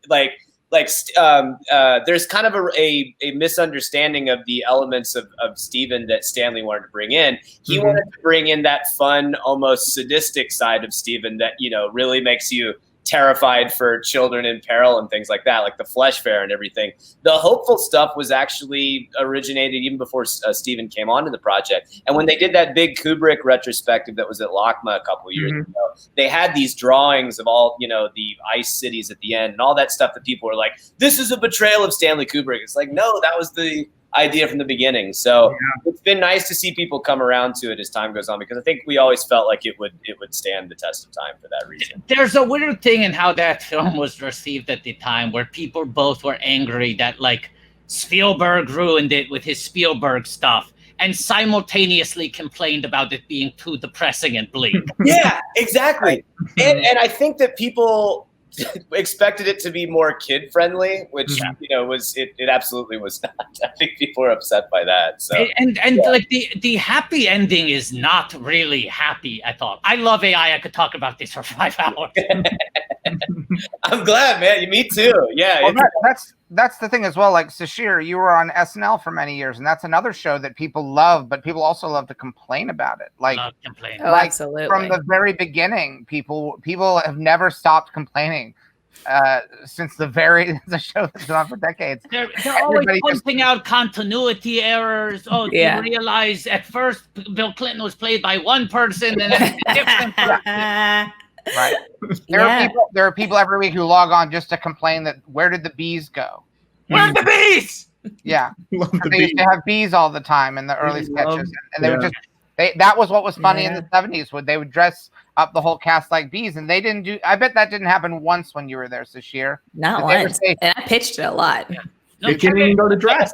there's kind of a misunderstanding of the elements of Steven that Stanley wanted to bring in. He wanted to bring in that fun, almost sadistic side of Steven that, really makes you terrified for children in peril and things like that, like the flesh fair and everything. The hopeful stuff was actually originated even before Steven came onto the project. And when they did that big Kubrick retrospective that was at LACMA a couple of years ago, they had these drawings of all, the ice cities at the end and all that stuff that people were like, this is a betrayal of Stanley Kubrick. It's like, no, that was the idea from the beginning. So it's been nice to see people come around to it as time goes on, because I think we always felt like it would stand the test of time for that reason. There's a weird thing in how that film was received at the time, where people both were angry that Spielberg ruined it with his Spielberg stuff, and simultaneously complained about it being too depressing and bleak. Yeah, exactly. And I think that people expected it to be more kid friendly, which was it absolutely was not. I think people were upset by that. So the happy ending is not really happy at all. I love AI. I could talk about this for 5 hours. I'm glad, man. Me too. Yeah. Well, that's the thing as well. Like Sasheer, you were on SNL for many years, and that's another show that people love, but people also love to complain about it. Absolutely. From the very beginning, people have never stopped complaining since the show that's been on for decades. They're always pointing out continuity errors. Oh, you realize at first Bill Clinton was played by one person and then a different person. Right. There are people every week who log on just to complain that where did the bees go? Where are the bees? Yeah. They used to have bees all the time in the early sketches. And they would just that was what was funny in the 70s, when they would dress up the whole cast like bees, and they didn't do. I bet that didn't happen once when you were there, Sasheer. Not once. And I pitched it a lot. Yeah. No, they can't even go to dress.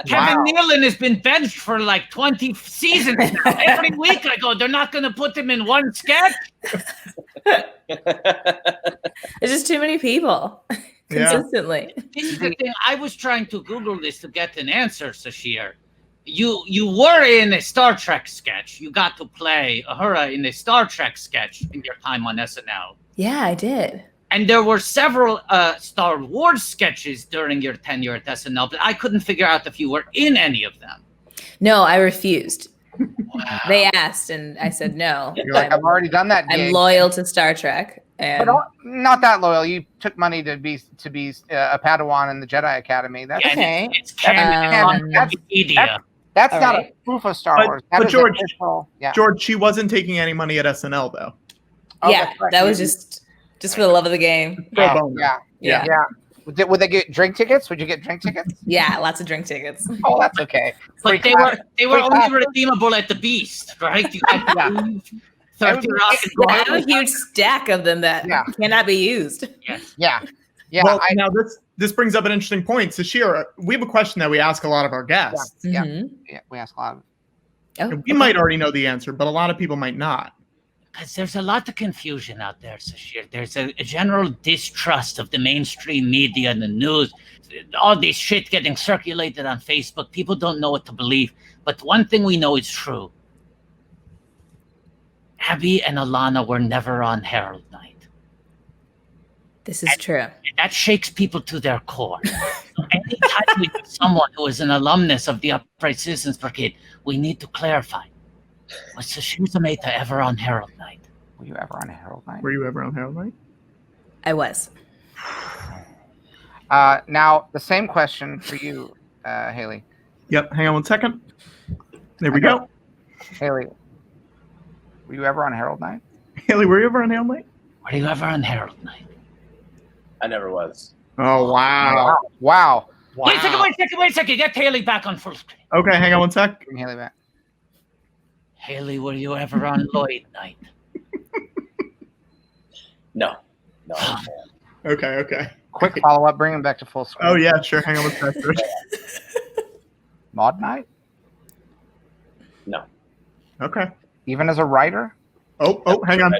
Kevin Nealon has been benched for 20 seasons now. Every week I go, they're not going to put him in one sketch. There's just too many people consistently. This is the thing. I was trying to Google this to get an answer, Sasheer. You were in a Star Trek sketch. You got to play Uhura in a Star Trek sketch in your time on SNL. Yeah, I did. And there were several Star Wars sketches during your tenure at SNL, but I couldn't figure out if you were in any of them. No, I refused. Wow. They asked, and I said no. You're like, I've already done that. I'm loyal to Star Trek. And but not that loyal. You took money to be a Padawan in the Jedi Academy. That's okay. It's canon. That's not a proof of Star Wars. But George, George, she wasn't taking any money at SNL though. Yeah, that was just for the love of the game. Yeah. Would they get drink tickets? Would you get drink tickets? Yeah, lots of drink tickets. Oh, that's okay. But they were only redeemable at the Beast, right? You had to 30 Rock and I have a huge stack of them that cannot be used. Yes. Yeah. Well, now this brings up an interesting point. Sasheer, we have a question that we ask a lot of our guests. Yeah, we ask a lot of we might already know the answer, but a lot of people might not. Because there's a lot of confusion out there, Sasheer. There's a general distrust of the mainstream media and the news. All this shit getting circulated on Facebook. People don't know what to believe. But one thing we know is true. Abby and Alana were never on Herald Night. This is true. That shakes people to their core. So anytime we get someone who is an alumnus of the Upright Citizens Brigade, we need to clarify. Was Sasheer Zamata ever on Herald Night? Were you ever on a Herald Night? Were you ever on Herald Night? I was. Now, the same question for you, Haley. Yep. Hang on 1 second. There we go. Haley, were you ever on Herald Night? Haley, were you ever on Herald Night? Were you ever on Herald Night? I never was. Oh, wow. Wow. Wait a second. Get Haley back on full screen. Okay, hang on 1 sec. Bring Haley back. Haley, were you ever on Lloyd Night? No. Okay. Quick follow-up. Bring him back to full screen. Oh, yeah, sure. Hang on 1 sec. Maud Night? No. Okay. Even as a writer? Oh, hang on.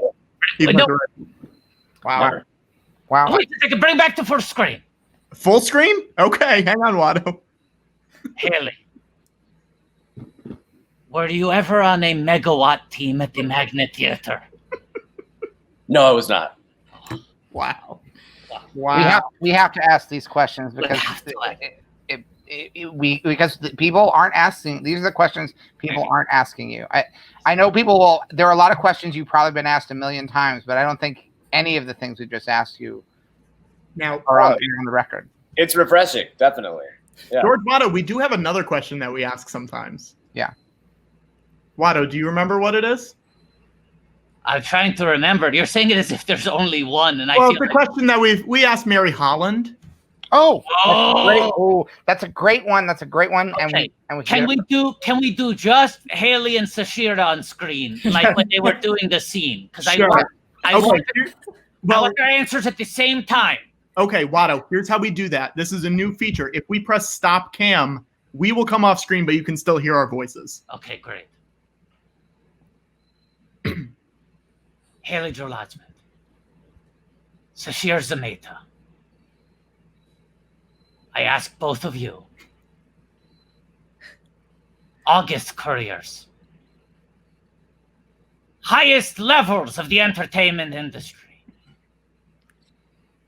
Wow. Wow. Wait a second. Bring back to full screen. Full screen? Okay, hang on, Watto. Haley, were you ever on a megawatt team at the Magnet Theater? No, I was not. Wow. We have to ask these questions because because people aren't asking. These are the questions people aren't asking you. I know people will. There are a lot of questions you've probably been asked a million times, but I don't think any of the things we just asked you now are on the record. It's refreshing, definitely. Yeah. George Watto, we do have another question that we ask sometimes. Yeah. Watto, do you remember what it is? I'm trying to remember. You're saying it as if there's only one, and well, it's the question that we asked Mary Holland. That's a great one. That's a great one. Okay. Can we do just Haley and Sasheer on screen, like when they were doing the scene? Because I want their answers at the same time. Okay, Watto, here's how we do that. This is a new feature. If we press stop cam, we will come off screen, but you can still hear our voices. Okay, great. Haley Joel Osment, Sasheer Zamata. I ask both of you, August couriers, highest levels of the entertainment industry,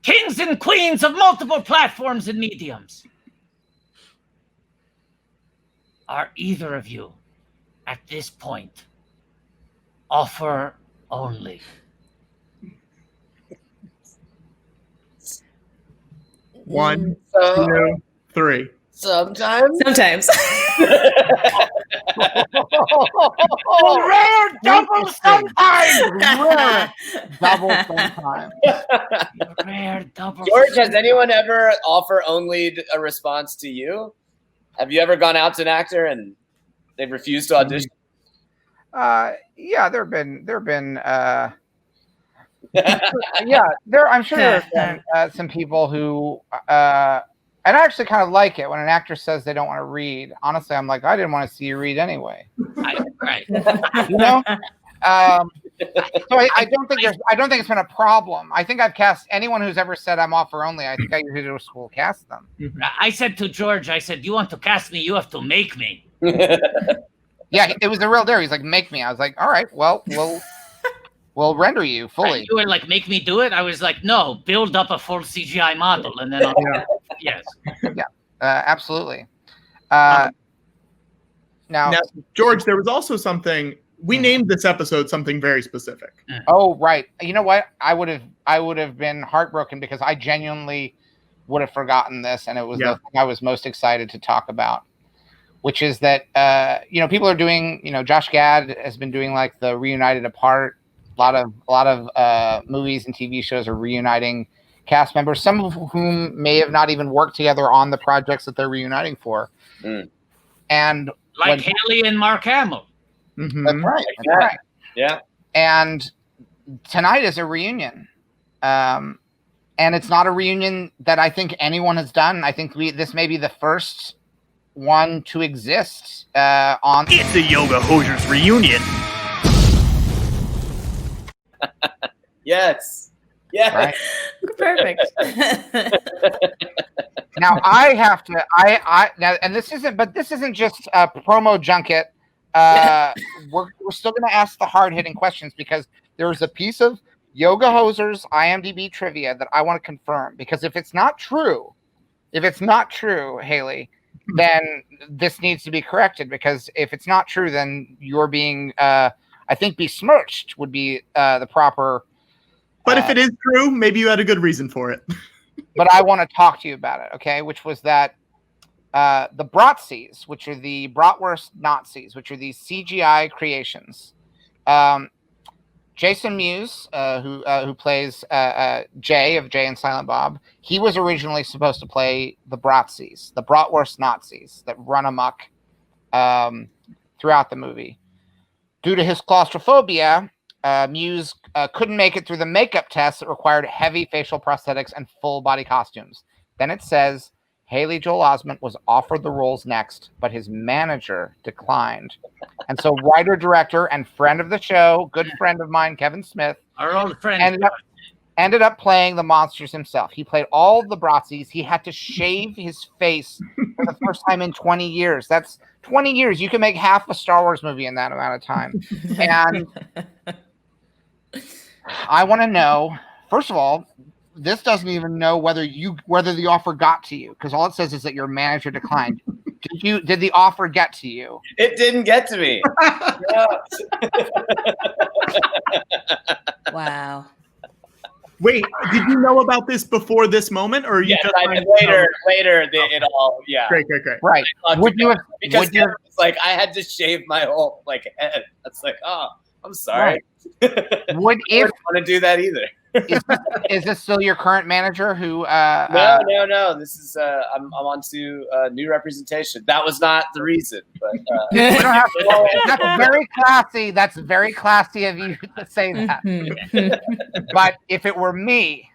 kings and queens of multiple platforms and mediums. Are either of you, at this point, offer only? One, two, three. Sometimes. Rare double sometimes. Rare double sometimes. Rare double. George, has anyone ever offer only a response to you? Have you ever gone out to an actor and they've refused to audition? Yeah, there have been I'm sure there have been some people who and I actually kind of like it when an actor says they don't want to read. Honestly, I'm like, I didn't want to see you read anyway. Right. You know? So I don't think it's been a problem. I think I've cast anyone who's ever said I'm offer only. I think I usually do a school cast them. I said to George, you want to cast me, you have to make me. Yeah, it was a real dare. He's like, make me. I was like, all right, well, we'll render you fully. Right. You were like, make me do it? I was like, no, build up a full CGI model and then I'll yes. Yeah, absolutely. Now, George, there was also something we named this episode something very specific. Oh, right. You know what? I would have been heartbroken because I genuinely would have forgotten this, and it was the thing I was most excited to talk about, which is that people are doing, Josh Gad has been doing like the Reunited Apart. A lot of movies and TV shows are reuniting cast members, some of whom may have not even worked together on the projects that they're reuniting for. And like Haley and Mark Hamill. Mm-hmm. That's right. Yeah. And tonight is a reunion. And it's not a reunion that I think anyone has done. I think this may be the first one to exist on. It's the Yoga Hosers reunion. Yes. Right. Perfect. Now I have to. And this isn't just a promo junket. We're still going to ask the hard hitting questions because there's a piece of Yoga Hoser's IMDb trivia that I want to confirm, because if it's not true, Haley, then this needs to be corrected, because if it's not true, then you're being, I think besmirched would be the proper. But if it is true, maybe you had a good reason for it. But I want to talk to you about it, okay? Which was that the Bratzies, which are the Bratwurst Nazis, which are these CGI creations. Jason Mewes, who plays Jay of Jay and Silent Bob, he was originally supposed to play the Bratzies, the Bratwurst Nazis that run amok throughout the movie. Due to his claustrophobia, Mewes couldn't make it through the makeup test that required heavy facial prosthetics and full body costumes. Then it says Haley Joel Osment was offered the roles next, but his manager declined. And so writer-director and friend of the show, good friend of mine, Kevin Smith, our old friend, ended up playing the monsters himself. He played all of the Bratzies. He had to shave his face for the first time in 20 years. That's 20 years. You can make half a Star Wars movie in that amount of time. And I want to know, first of all, this doesn't even know whether the offer got to you, because all it says is that your manager declined. Did the offer get to you? It didn't get to me. Wow. Wait, did you know about this before this moment, or you just later it all Great. Right. Because it's like I had to shave my whole head. That's like, oh, I'm sorry. Right. I wouldn't want to do that either. Is this still your current manager who no, this is I'm on to new representation. That was not the reason, but that's very classy. That's very classy of you to say that. But if it were me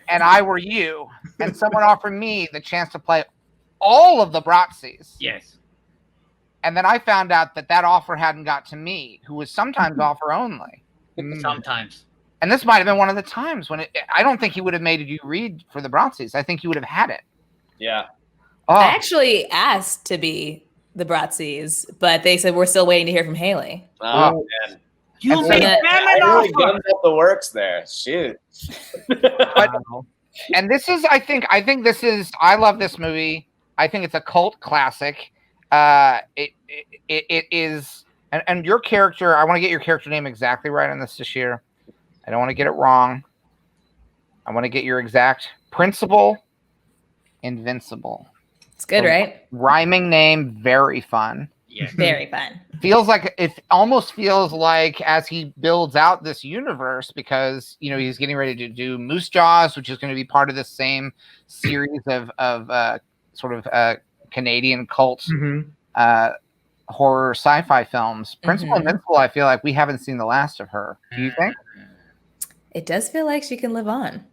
and I were you and someone offered me the chance to play all of the Bratzies, yes, and then I found out that offer hadn't got to me, who was sometimes offer only. Sometimes. And this might have been one of the times when I don't think he would have made you read for the Bratzies. I think you would have had it. Yeah. Oh. I actually asked to be the Bratzies, but they said we're still waiting to hear from Haley. Oh, man. You made them an offer. Gummed up the works there. Shoot. And this is, I love this movie. I think it's a cult classic. It is, and your character, I want to get your character name exactly right on this year. I don't want to get it wrong. I want to get your exact Principal Invincible. It's good, right? Rhyming name, very fun. Yeah, very fun. It almost feels like as he builds out this universe, because he's getting ready to do Moose Jaws, which is going to be part of the same series of sort of Canadian cult horror sci-fi films. Principal Invincible, I feel like we haven't seen the last of her. Do you think? It does feel like she can live on.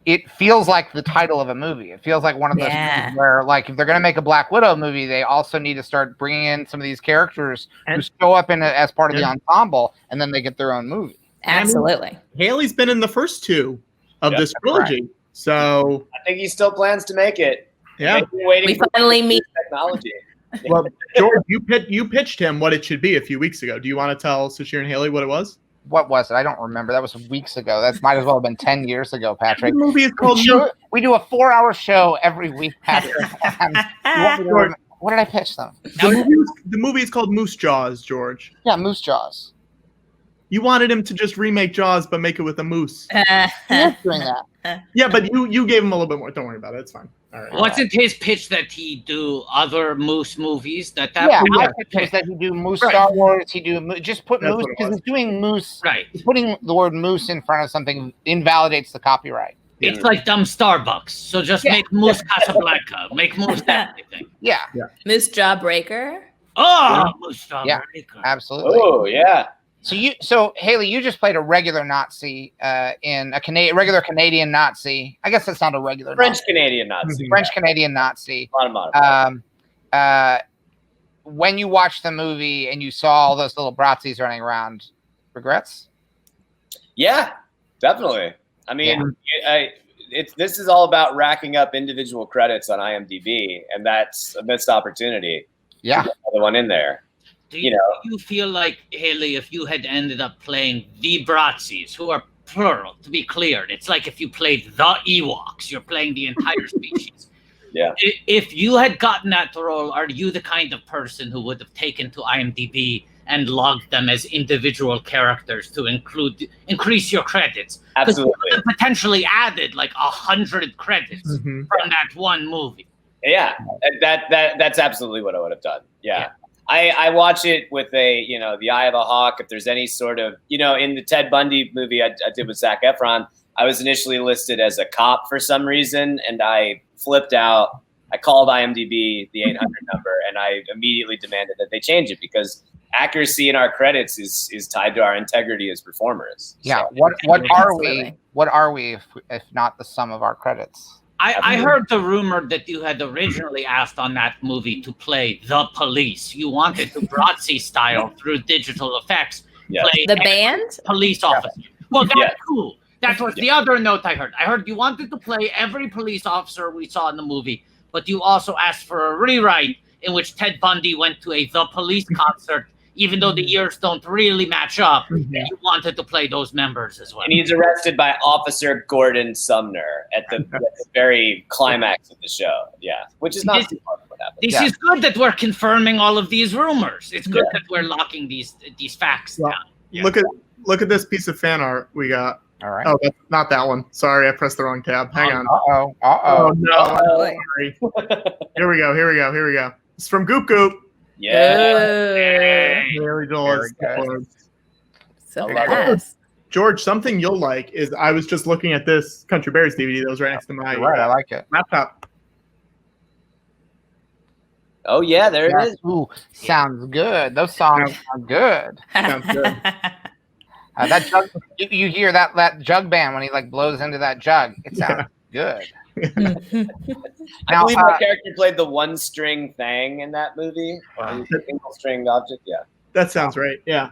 It feels like the title of a movie. It feels like one of those movies where, if they're going to make a Black Widow movie, they also need to start bringing in some of these characters who show up as part of the ensemble, and then they get their own movie. Absolutely. Haley's been in the first two of this trilogy, right. So I think he still plans to make it. Yeah, we finally meet technology. Well, George, you pitched him what it should be a few weeks ago. Do you want to tell Sasheer and Haley what it was? What was it? I don't remember. That was weeks ago. That might as well have been 10 years ago, Patrick. The movie is called we do a 4-hour show every week, Patrick. What did I pitch them? The movie is called Moose Jaws, George. Yeah, Moose Jaws. You wanted him to just remake Jaws, but make it with a moose. Doing that. Yeah, but you gave him a little bit more. Don't worry about it. It's fine. All right. Wasn't his pitch that he do other Moose movies? I pitched that he do Moose Star Wars. He do just put Moose because he's doing Moose. Right. Putting the word Moose in front of something invalidates the copyright. It's like dumb Starbucks. So just make Moose Casablanca. Make Moose everything. Yeah. Moose Jawbreaker. Oh, Moose Jawbreaker. Yeah, absolutely. Oh, yeah. So Haley, you just played a regular Nazi in a regular Canadian Nazi. I guess that's not a regular French-Canadian Nazi. French-Canadian Nazi. When you watched the movie and you saw all those little Bratzies running around, regrets? Yeah, definitely. I mean, this is all about racking up individual credits on IMDb, and that's a missed opportunity. Yeah, the one in there. Do you feel like, Haley, if you had ended up playing the Bratzies, who are plural, to be clear. It's like if you played the Ewoks, you're playing the entire species. Yeah. If you had gotten that role, are you the kind of person who would have taken to IMDb and logged them as individual characters to increase your credits? Absolutely. You could have potentially added like 100 credits from that one movie. Yeah, that's absolutely what I would have done. Yeah. I watch it with the eye of a hawk. If there's any sort of, in the Ted Bundy movie I did with Zac Efron, I was initially listed as a cop for some reason, and I flipped out. I called IMDb, the 800 number, and I immediately demanded that they change it because accuracy in our credits is tied to our integrity as performers. Yeah. So, What are we if not the sum of our credits? I heard the rumor that you had originally asked on that movie to play the police. You wanted to Brazzi style through digital effects. Play the band? Police officer. Well, that's cool. That was the other note I heard. I heard you wanted to play every police officer we saw in the movie, but you also asked for a rewrite in which Ted Bundy went to a The Police concert, even though the years don't really match up. You wanted to play those members as well. And he's arrested by Officer Gordon Sumner at the very climax of the show. Yeah, which is not too far from what happened. This is good that we're confirming all of these rumors. It's good that we're locking these facts down. Look at this piece of fan art we got. All right. Oh, that's not that one. Sorry, I pressed the wrong tab. Hang on. Uh-oh. Oh, no. Sorry. Here we go. It's from Goop Goop. Yeah. Very good. So fast. George, something you'll like is I was just looking at this Country Bears DVD that was right next to my Right, I like it. laptop. Oh yeah, there it is. Ooh, sounds good. Those songs sound good. Sounds good. That jug, you hear that jug band when he like blows into that jug. It sounds good. I believe my character played the one string thing in that movie. Single string object. Yeah. That sounds right. Yeah.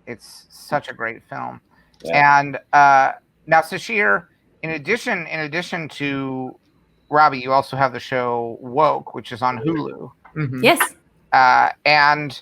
It's such a great film. Yeah. And now, Sasheer, in addition to Robbie, you also have the show Woke, which is on Hulu. Yes. And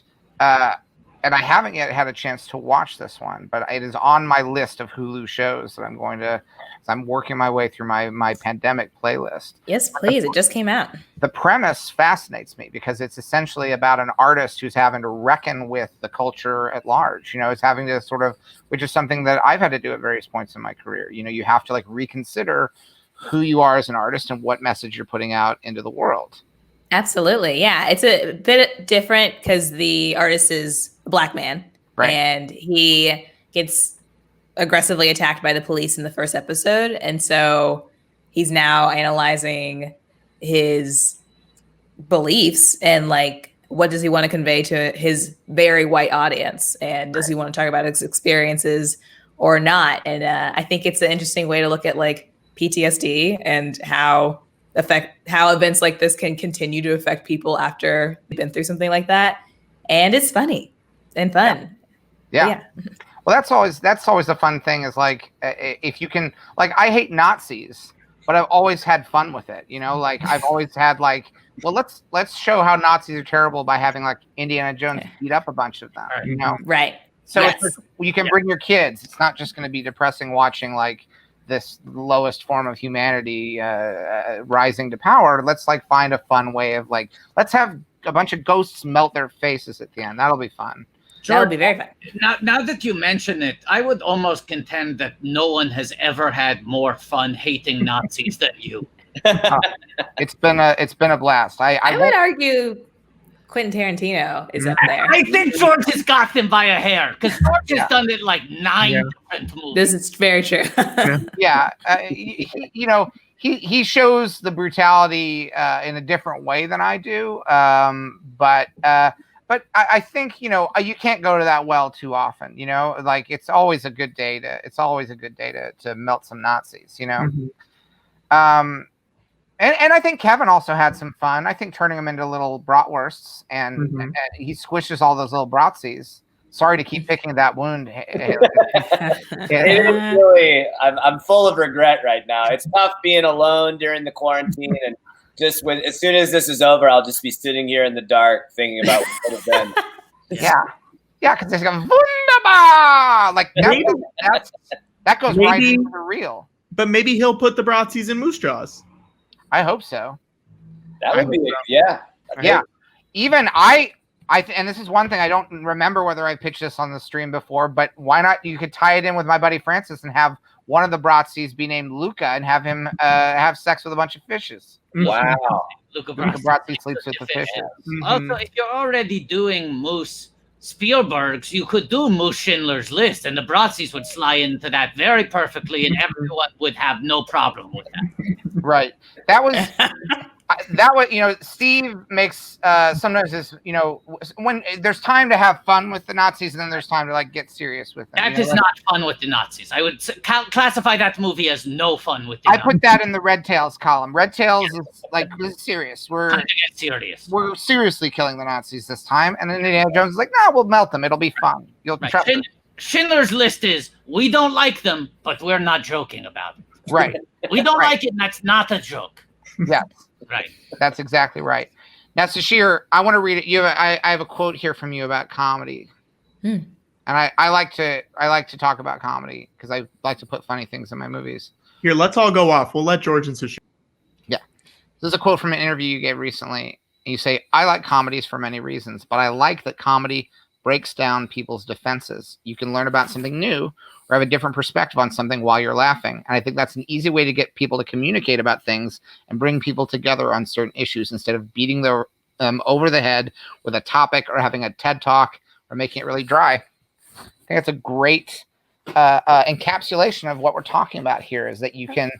I haven't yet had a chance to watch this one, but it is on my list of Hulu shows that I'm working my way through my pandemic playlist. Yes, please. It just came out. The premise fascinates me because it's essentially about an artist who's having to reckon with the culture at large. It's having to which is something that I've had to do at various points in my career. You have to reconsider who you are as an artist and what message you're putting out into the world. Absolutely. Yeah. It's a bit different because the artist is a Black man. Right. And he gets aggressively attacked by the police in the first episode. And so he's now analyzing his beliefs and what does he want to convey to his very white audience? And does he want to talk about his experiences or not? And I think it's an interesting way to look at PTSD and how events like this can continue to affect people after they've been through something like that. And it's funny and fun. Yeah. Well, that's always the fun thing is if you can, I hate Nazis, but I've always had fun with it. I've always had well, let's show how Nazis are terrible by having Indiana Jones beat up a bunch of them, Right. So you can bring your kids. It's not just going to be depressing watching this lowest form of humanity rising to power. Let's find a fun way of let's have a bunch of ghosts melt their faces at the end. That'll be fun. That would be very fun. Now that you mention it, I would almost contend that no one has ever had more fun hating Nazis than you. It's been a blast. I would argue Quentin Tarantino is up there. I think George has got them by a hair because George has done it 9 different movies. This is very true. He shows the brutality in a different way than I do. But I think you can't go to that well too often. It's always a good day to melt some Nazis. And I think Kevin also had some fun. I think turning them into little bratwursts, and he squishes all those little bratsies. Sorry to keep picking that wound. It is really, I'm full of regret right now. It's tough being alone during the quarantine, and just as soon as this is over, I'll just be sitting here in the dark thinking about what would have been. Yeah, because there's wunderbar. That goes right into the reel. But maybe he'll put the Bratzies in moose jaws. I hope so. That would be, yeah. Yeah. Even and this is one thing I don't remember whether I pitched this on the stream before, but why not? You could tie it in with my buddy Francis and have one of the Bratzies be named Luca and have him have sex with a bunch of fishes. Wow. Luca Bratzi sleeps with the fishes. Mm-hmm. Also, if you're already doing Moose Spielberg's, you could do Moose Schindler's List, and the Bratzies would slide into that very perfectly, and everyone would have no problem with that. Right. That was Steve makes sometimes this, when there's time to have fun with the Nazis and then there's time to like get serious with them. That is not fun with the Nazis. I would classify that movie as no fun with the Nazis. I put that in the Red Tails column. Red Tails is like, this is serious. We're seriously killing the Nazis this time. And then Indiana Jones is like, no, we'll melt them. It'll be fun. You'll trust them. Schindler's List is, we don't like them, but we're not joking about it. Right. We don't like it, and that's not a joke. Yeah. Right. That's exactly right. Now, Sasheer, I want to read it. I have a quote here from you about comedy. And I like to talk about comedy because I like to put funny things in my movies. Here, let's all go off. We'll let George and Sasheer. Yeah. This is a quote from an interview you gave recently. You say, I like comedies for many reasons, but I like that comedy breaks down people's defenses. You can learn about something new or have a different perspective on something while you're laughing. And I think that's an easy way to get people to communicate about things and bring people together on certain issues instead of beating them over the head with a topic or having a TED Talk or making it really dry. I think that's a great encapsulation of what we're talking about here, is that you can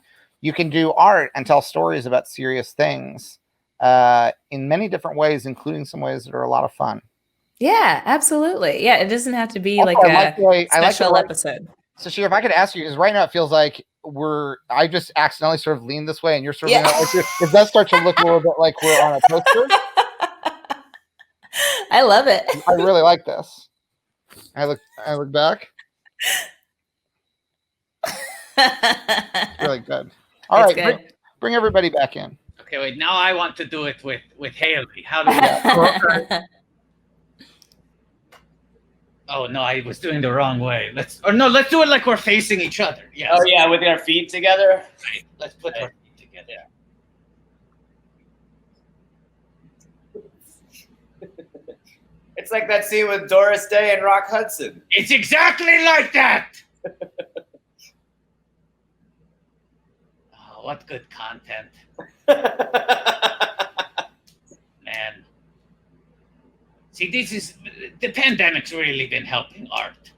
do art and tell stories about serious things in many different ways, including some ways that are a lot of fun. Yeah, absolutely. Yeah, it doesn't have to be like a special episode. So, Sasheer, if I could ask you, because right now it feels like I just accidentally sort of leaned this way, and you're sort of it does start to look a little bit like we're on a poster. I love it. I really like this. I look back. Really good. All right, bring everybody back in. Okay, wait. Now I want to do it with Haley. How do we? Oh no, I was doing the wrong way. Let's do it like we're facing each other. Yes. Oh yeah, with our feet together. Right. Let's put our feet together. It's like that scene with Doris Day and Rock Hudson. It's exactly like that. Oh, what good content. Man. See, the pandemic's really been helping art,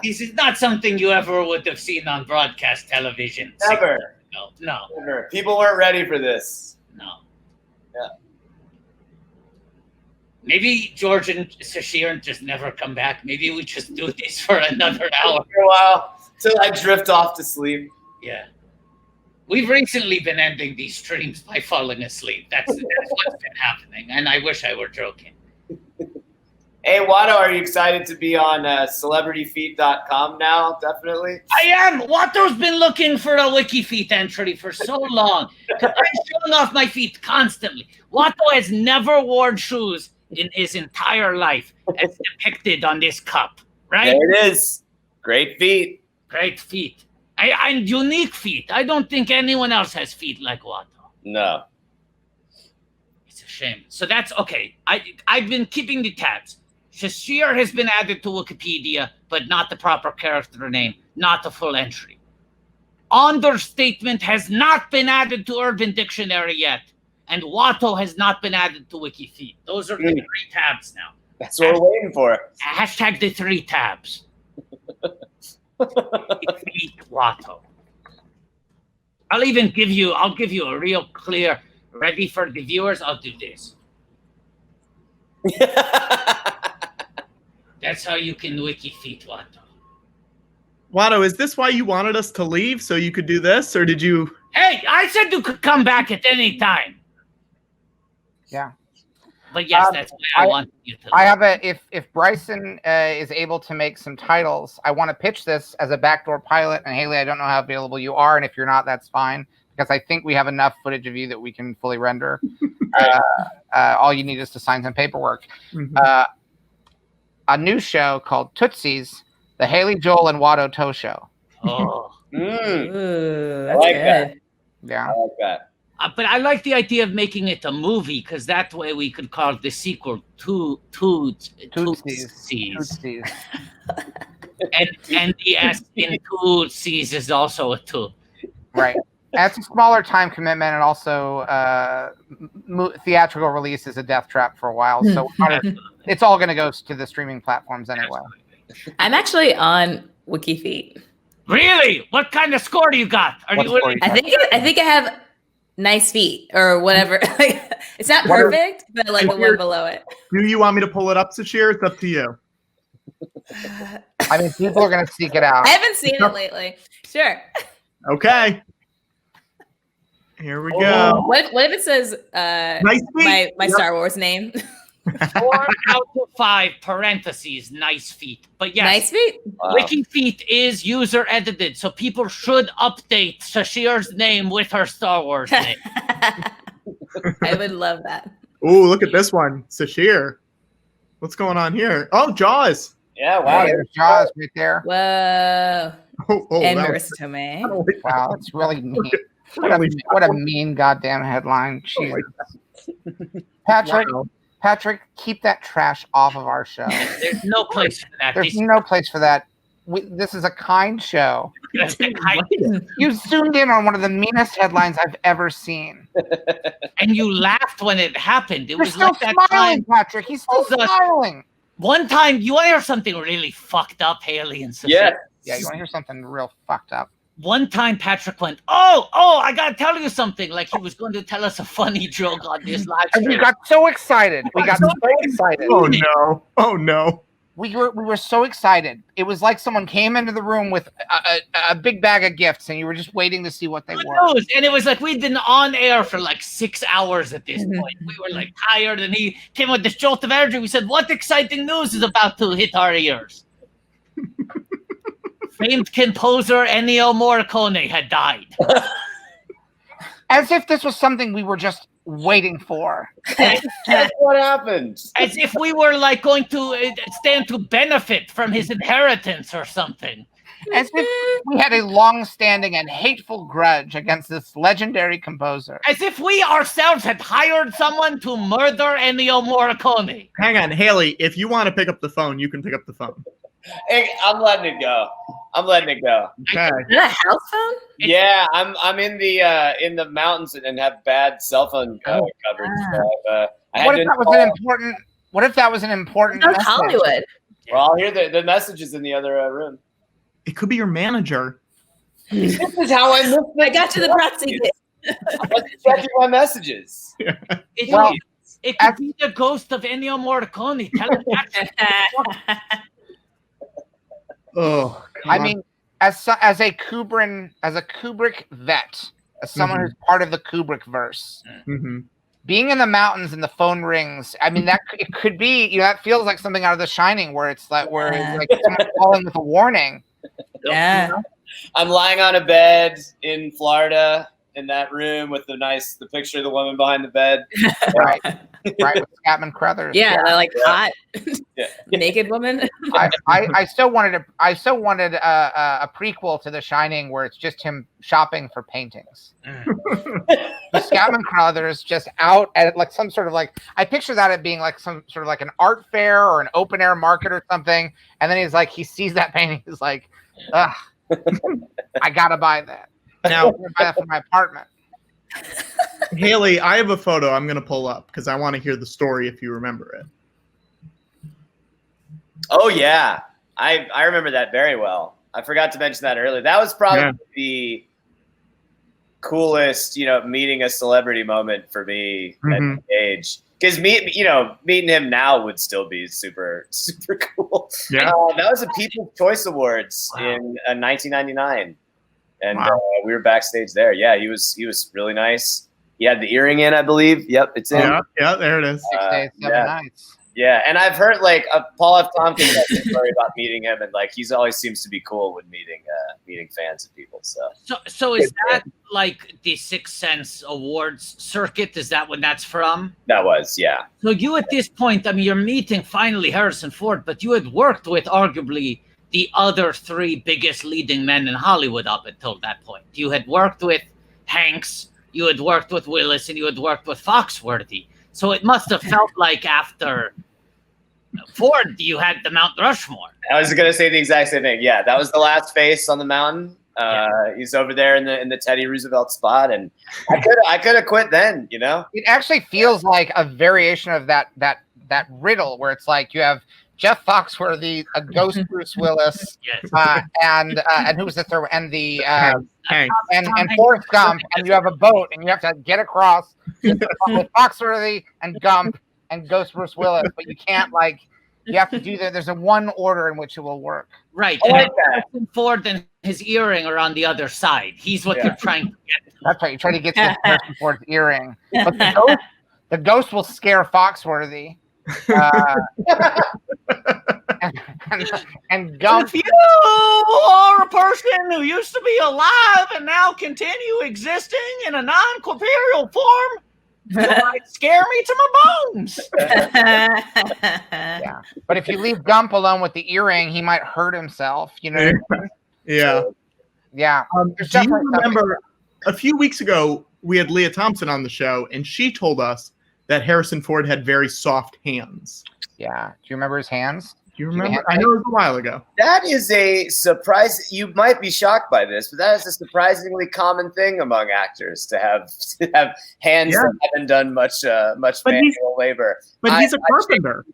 This is not something you ever would have seen on broadcast television. Never. No. Never. People weren't ready for this. No. Yeah. Maybe George and Sasheer just never come back. Maybe we just do this for another hour. For a while, till I drift off to sleep. Yeah. We've recently been ending these streams by falling asleep. That's what's been happening, and I wish I were joking. Hey, Watto, are you excited to be on celebrityfeet.com now? Definitely. I am. Watto's been looking for a WikiFeet entry for so long. I'm showing off my feet constantly. Watto has never worn shoes in his entire life, as depicted on this cup. Right? There it is. Great feet. Great feet. I'm unique feet. I don't think anyone else has feet like Watto. No. It's a shame. So that's okay. I've been keeping the tabs. Sasheer has been added to Wikipedia, but not the proper character name, not the full entry. Understatement has not been added to Urban Dictionary yet, and Watto has not been added to WikiFeet. Those are the 3 tabs now. That's what we're waiting for. Hashtag the 3 tabs. Watto. I'll give you a real clear, ready for the viewers. I'll do this. That's how you can WikiFeet Watto. Watto, is this why you wanted us to leave so you could do this, or did you? Hey, I said you could come back at any time. Yeah. But yes, that's why I want you to. I have if Bryson is able to make some titles, I want to pitch this as a backdoor pilot. And Haley, I don't know how available you are, and if you're not, that's fine, because I think we have enough footage of you that we can fully render. All you need is to sign some paperwork. Mm-hmm. A new show called Tootsies The Haley Joel and Watto Toe Show. Oh. Ooh, I that's like good. that. Yeah. I like that. But I like the idea of making it a movie because that way we could call the sequel Tootsies. And the S in Tootsies is also a 2. Right. That's a smaller time commitment, and also theatrical release is a death trap for a while. So it's all going to go to the streaming platforms anyway. I'm actually on WikiFeet. Really? What kind of score do you got? I think I have nice feet or whatever. It's not perfect, but like the one below it. Do you want me to pull it up, Sasheer? It's up to you. I mean, people are going to seek it out. I haven't seen it lately. Sure. Okay. Here we go. What if it says my Star Wars name? 4 out of 5 parentheses. Nice feet. But yes, nice feet. Wow. WikiFeet is user edited, so people should update Sasheer's name with her Star Wars name. I would love that. Ooh, look at this one, Sasheer. What's going on here? Oh, Jaws. Yeah, wow. There's Jaws right there. Whoa. And that Marissa Tomei. Wow, that's really mean. What a mean goddamn headline. Jesus. Patrick, keep that trash off of our show. There's no place for that. There's no place for that. This is a kind show. You zoomed in on one of the meanest headlines I've ever seen. And you laughed when it happened. It You're was still like that smiling, time. Patrick. He's still smiling. One time, you want to hear something really fucked up, Haley and Sasheer? Yeah, you want to hear something real fucked up? One time, Patrick went, oh, I got to tell you something. Like he was going to tell us a funny joke on this live stream. And we got so excited. Oh no. We were so excited. It was like someone came into the room with a big bag of gifts, and you were just waiting to see what they were. And it was like we'd been on air for like 6 hours at this point. We were like tired, and he came with this jolt of energy. We said, "What exciting news is about to hit our ears?" Famed composer Ennio Morricone had died. As if this was something we were just waiting for. That's what happened. As if we were like going to stand to benefit from his inheritance or something. As if we had a long-standing and hateful grudge against this legendary composer. As if we ourselves had hired someone to murder Ennio Morricone. Hang on, Haley. If you want to pick up the phone, you can pick up the phone. Hey, I'm letting it go. Okay. Is that a house phone? Yeah, I'm in the mountains and have bad cell phone coverage. So, What if that was an important That's message? Hollywood. Well, I'll hear the messages in the other room. It could be your manager. This is how I missed I got you the proxy. I was checking my messages. It could be the ghost of Ennio Morricone. Tell him that. Oh, I mean, as a Kubrick vet, as someone who's part of the Kubrick verse, being in the mountains and the phone rings. I mean, it could be. That feels like something out of The Shining, where it's like someone calling with a warning. Yeah. I'm lying on a bed in Florida in that room with the picture of the woman behind the bed. Right, with Scatman Crothers. Yeah, like hot naked woman. I still wanted a prequel to The Shining where it's just him shopping for paintings. Scatman Crothers just out at like some sort of like, I picture that at being like some sort of like an art fair or an open air market or something, and then he's like, he sees that painting, he's like, ugh, I gotta buy that. Now, buy that for my apartment. Haley, I have a photo I'm going to pull up because I want to hear the story if you remember it. Oh, yeah. I remember that very well. I forgot to mention that earlier. That was probably the coolest, meeting a celebrity moment for me at the age. Because meeting him now would still be super, super cool. Yeah. That was a People's Choice Awards in 1999. And we were backstage there. Yeah, he was really nice. He had the earring in, I believe. Yep, it's in. Yeah, there it is. 6 days, 7 nights. Yeah, and I've heard like Paul F. Tompkins has a story about meeting him, and like he's always seems to be cool when meeting fans and people. So is that like the Sixth Sense Awards circuit? Is that when that's from? That was, yeah. So you at this point, I mean, you're meeting finally Harrison Ford, but you had worked with arguably the other three biggest leading men in Hollywood up until that point. You had worked with Hanks, you had worked with Willis, and you had worked with Foxworthy. So it must have felt like after Ford, you had the Mount Rushmore. I was going to say the exact same thing. Yeah, that was the last face on the mountain. He's over there in the Teddy Roosevelt spot, and I could have quit then. You know, it actually feels like a variation of that riddle where it's like you have Jeff Foxworthy, a ghost Bruce Willis, and who was the third one? And the and Forrest Gump, and you have a boat, and you have to get across with Foxworthy and Gump and ghost Bruce Willis, but you can't you have to do that. There's a one order in which it will work. Right. I like and Ford and his earring are on the other side. He's what you're trying to get to. That's right. You're trying to get to Harrison Ford's earring. But the ghost will scare Foxworthy. And Gump. If you are a person who used to be alive and now continue existing in a non-corporeal form, you might scare me to my bones. Yeah, but if you leave Gump alone with the earring, he might hurt himself. You know. Yeah. Yeah. Do you remember a few weeks ago we had Leah Thompson on the show, and she told us that Harrison Ford had very soft hands. Yeah. Do you remember his hands? Do you remember? I know it was a while ago. That is a surprise. You might be shocked by this, but that is a surprisingly common thing among actors to have hands that haven't done much manual labor. But he's a carpenter.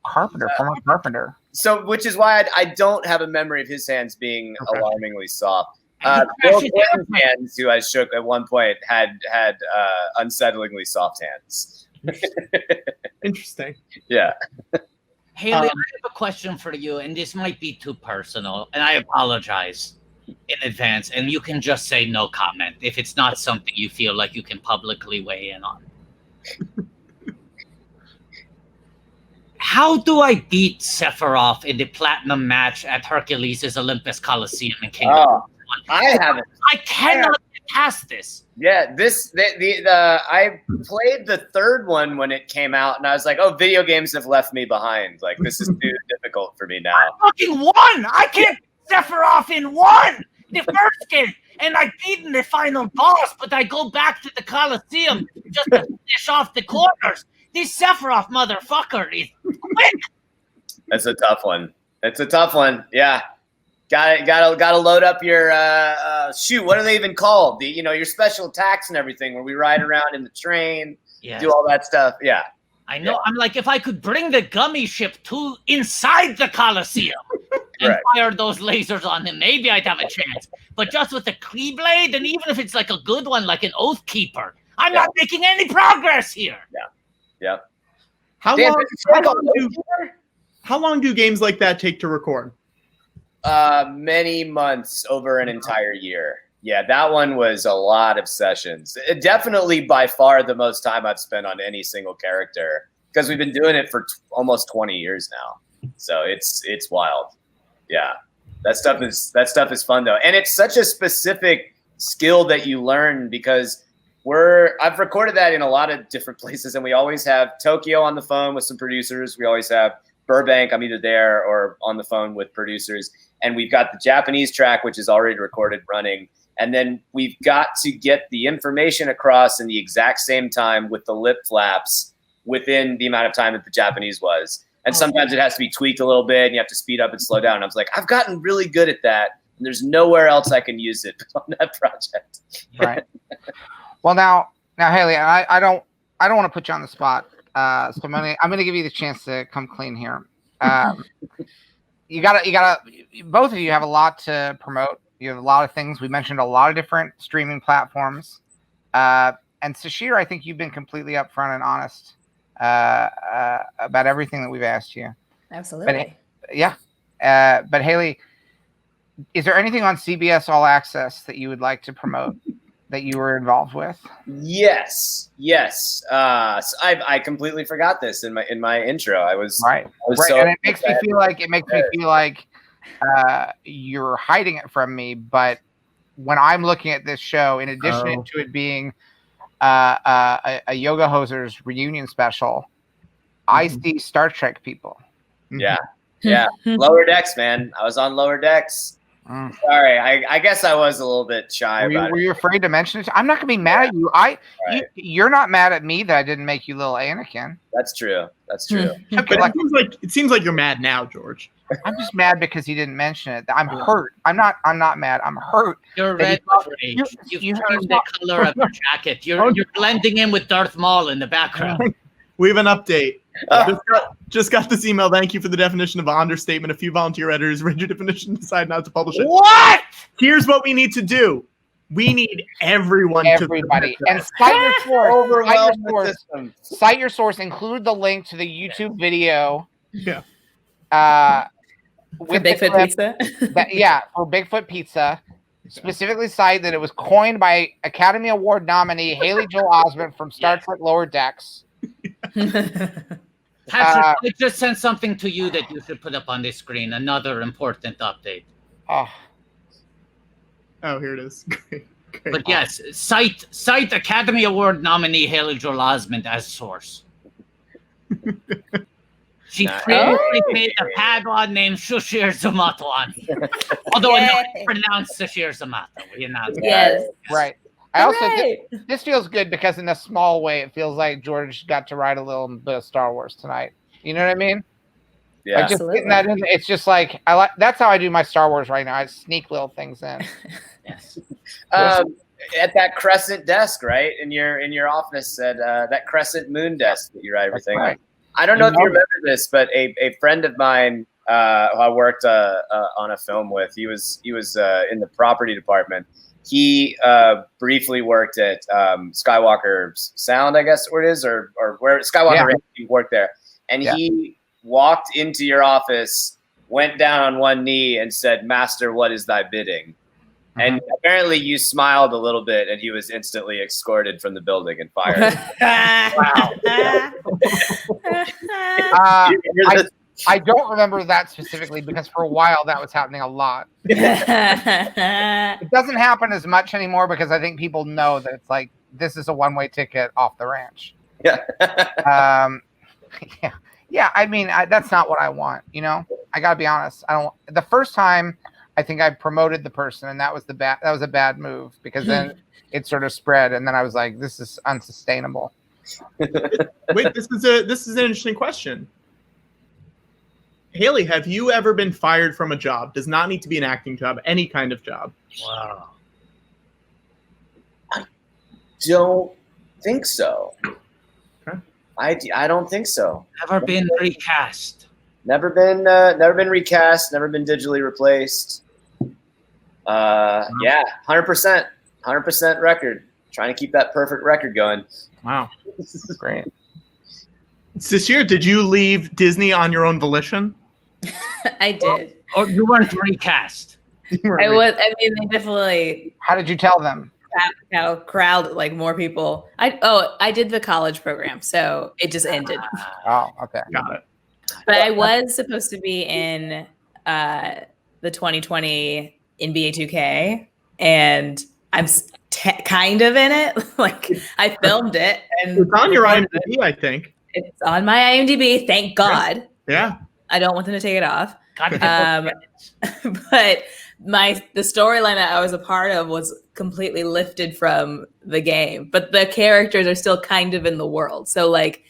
Former carpenter. So, which is why I don't have a memory of his hands being alarmingly soft. Bill Clinton's hands, who I shook at one point, had unsettlingly soft hands. Interesting. Yeah. Haley, I have a question for you, and this might be too personal, and I apologize in advance, and you can just say no comment if it's not something you feel like you can publicly weigh in on. How do I beat Sephiroth in the platinum match at Hercules' Olympus Coliseum in Kingdom Hearts 1? I haven't. I cannot get past this. Yeah, I played the third one when it came out, and I was like, "Oh, video games have left me behind. Like, this is too difficult for me now." I fucking won! I can't Sephiroth in one the first game, and I beaten the final boss, but I go back to the Coliseum just to finish off the corners. This Sephiroth motherfucker is quick. That's a tough one. It's a tough one. Yeah. Gotta load up your shoot. What are they even called? Your special attacks and everything, where we ride around in the train, do all that stuff. Yeah, I know. Yeah. I'm like, if I could bring the gummy ship to inside the Coliseum and fire those lasers on him, maybe I'd have a chance. But just with the Keyblade, and even if it's like a good one, like an Oathkeeper, I'm not making any progress here. Yeah. How long do games like that take to record? Many months, over an entire year. Yeah, that one was a lot of sessions. Definitely by far the most time I've spent on any single character, because we've been doing it for almost 20 years now. So it's wild. Yeah. That stuff is fun though. And it's such a specific skill that you learn, because I've recorded that in a lot of different places, and we always have Tokyo on the phone with some producers. We always have Burbank. I'm either there or on the phone with producers. And we've got the Japanese track, which is already recorded, running. And then we've got to get the information across in the exact same time with the lip flaps within the amount of time that the Japanese was. And sometimes it has to be tweaked a little bit, and you have to speed up and slow down. And I was like, I've gotten really good at that, and there's nowhere else I can use it on that project. Right. Well, now, Haley, I don't want to put you on the spot. So I'm gonna give you the chance to come clean here. You gotta. Both of you have a lot to promote. You have a lot of things. We mentioned a lot of different streaming platforms. And Sasheer, I think you've been completely upfront and honest about everything that we've asked you. Absolutely. But Haley, is there anything on CBS All Access that you would like to promote that you were involved with? Yes. So I completely forgot this in my intro. I was right. So and it makes me feel like you're hiding it from me. But when I'm looking at this show, in addition to it being a Yoga Hosers reunion special, I see Star Trek people. Yeah. Yeah, Lower Decks, man. I was on Lower Decks. Sorry, I guess I was a little bit shy about it. Were you afraid to mention it? I'm not gonna be mad at you. You're not mad at me that I didn't make you little Anakin. That's true. That's true. But it seems like you're mad now, George. I'm just mad because he didn't mention it. I'm hurt. I'm not mad. I'm hurt. You're red rage. You've turned the color of your jacket. You're blending in with Darth Maul in the background. We have an update. Just got this email. Thank you for the definition of understatement. A few volunteer editors read your definition and decided not to publish it. What? Here's what we need to do. We need everybody and cite your source. Cite your source. Include the link to the YouTube video. Yeah. For Bigfoot Pizza. For Bigfoot Pizza. Specifically cite that it was coined by Academy Award nominee Haley Joel Osment from Star Trek Lower Decks. Patrick, I just sent something to you that you should put up on the screen. Another important update. Oh, here it is. Great. But yes, cite Academy Award nominee Haley Joel Osment as source. She previously made a Padawan named Sasheer Zamata. Although I know it's pronounced Sasheer Zamata. We announced that. Right. I also this feels good because in a small way it feels like George got to write a little bit of Star Wars tonight. You know what I mean? Yeah. Like just getting that in, it's just like that's how I do my Star Wars right now. I sneak little things in. Yes. At that crescent desk, right? In your office at that crescent moon desk that you write everything on. I don't know if you remember this, but a friend of mine who I worked on a film with, he was in the property department. He briefly worked at Skywalker's Sound, I guess where it is, or where Skywalker worked there. And he walked into your office, went down on one knee and said, "Master, what is thy bidding?" And apparently you smiled a little bit and he was instantly escorted from the building and fired. I don't remember that specifically because for a while that was happening a lot. It doesn't happen as much anymore because I think people know that it's like this is a one-way ticket off the ranch. Yeah. Yeah. I mean, that's not what I want. You know, I gotta be honest. I don't. The first time I think I promoted the person, and that was a bad move because then it sort of spread, and then I was like, this is unsustainable. Wait, this is an interesting question. Haley, have you ever been fired from a job? Does not need to be an acting job, any kind of job. Wow. I don't think so. Okay. I don't think so. Never been recast. Never been recast. Never been digitally replaced. 100% record. Trying to keep that perfect record going. Wow. This is great. Sasheer, did you leave Disney on your own volition? I did. Or you weren't recast. I was. I mean, they definitely. How did you tell them? Crowd like more people. I did the college program, so it just ended. Oh, okay, got it. But I was supposed to be in the 2020 NBA 2K, and I'm kind of in it. Like I filmed it, and it's on your IMDb, I think. It's on my IMDb. Thank God. Yeah. I don't want them to take it off. But the storyline that I was a part of was completely lifted from the game, but the characters are still kind of in the world. So like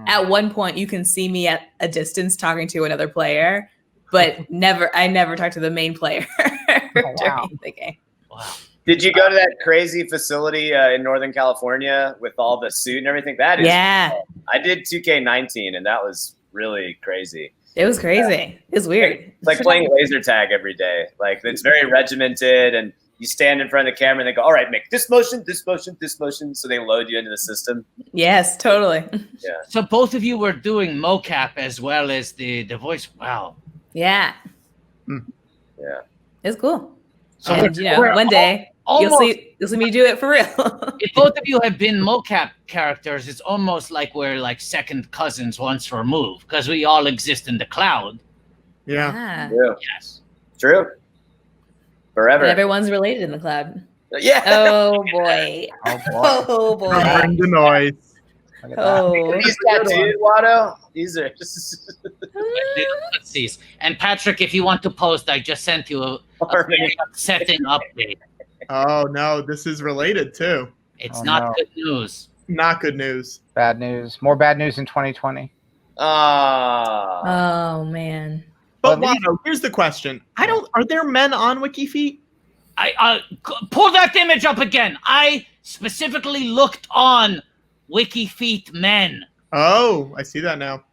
at one point you can see me at a distance talking to another player, but I never talked to the main player during the game. Wow. Did you go to that crazy facility in Northern California with all the suit and everything? That is, cool. I did 2K19 and that was really crazy. It was crazy. It was weird. It's like playing laser tag every day. Like it's very regimented, and you stand in front of the camera and they go, "All right, make this motion, this motion, this motion." So they load you into the system. Yes, totally. Yeah. So both of you were doing mocap as well as the voice. Wow. Yeah. Yeah. It's cool. So and one day you'll see me do it for real. If both of you have been mocap characters, it's almost like we're like second cousins once removed because we all exist in the cloud. Yeah. Yes. True. Forever. And everyone's related in the cloud. Yeah. Oh boy. Oh boy. Oh boy. Bring the noise. Look at Oh. These tattooed, Watto. These are just Let's see. And Patrick, if you want to post, I just sent you a setting update. Oh no, this is related too. It's not good news. Not good news. Bad news. More bad news in 2020. Oh man. But Watto, here's the question. Are there men on WikiFeet? I pull that image up again. I specifically looked on WikiFeet men. Oh, I see that now.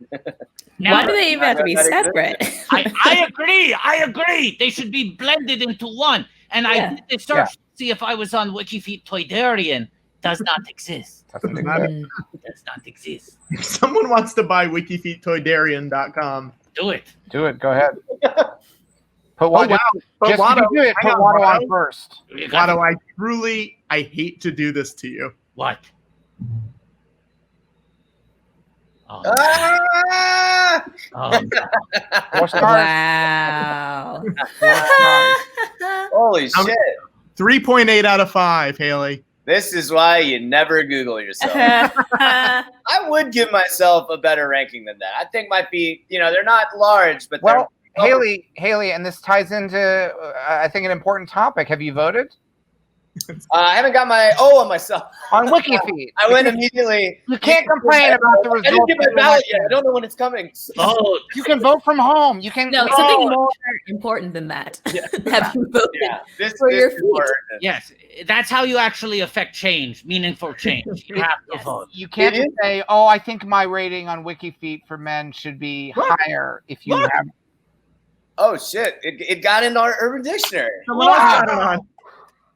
Why do they even have to be separate? I agree. They should be blended into one. And I did the search to see if I was on WikiFeet Toydarian. Does not exist. Does not exist. If someone wants to buy WikiFeetToydarian.com, do it. Do it. Go ahead. Put Watto, Just Watto, do it. Put Watto on first. Watto, I hate to do this to you. What? Oh. Wow. Holy shit. 3.8 out of 5, Haley. This is why you never Google yourself. I would give myself a better ranking than that. I think might be, they're not large, but Haley, and this ties into, I think, an important topic. Have you voted? I haven't got my on myself. On WikiFeed. I went immediately. You can't complain about the results. I didn't get my ballot yet. I don't know when it's coming. Oh, you can vote from home. You can. No, something more important than that. Have you voted for your feet? Yes, that's how you actually affect change, meaningful change. You have to vote. You can't just say, "Oh, I think my rating on WikiFeed for men should be higher." If you have. Oh shit! It got into our Urban Dictionary. Wow.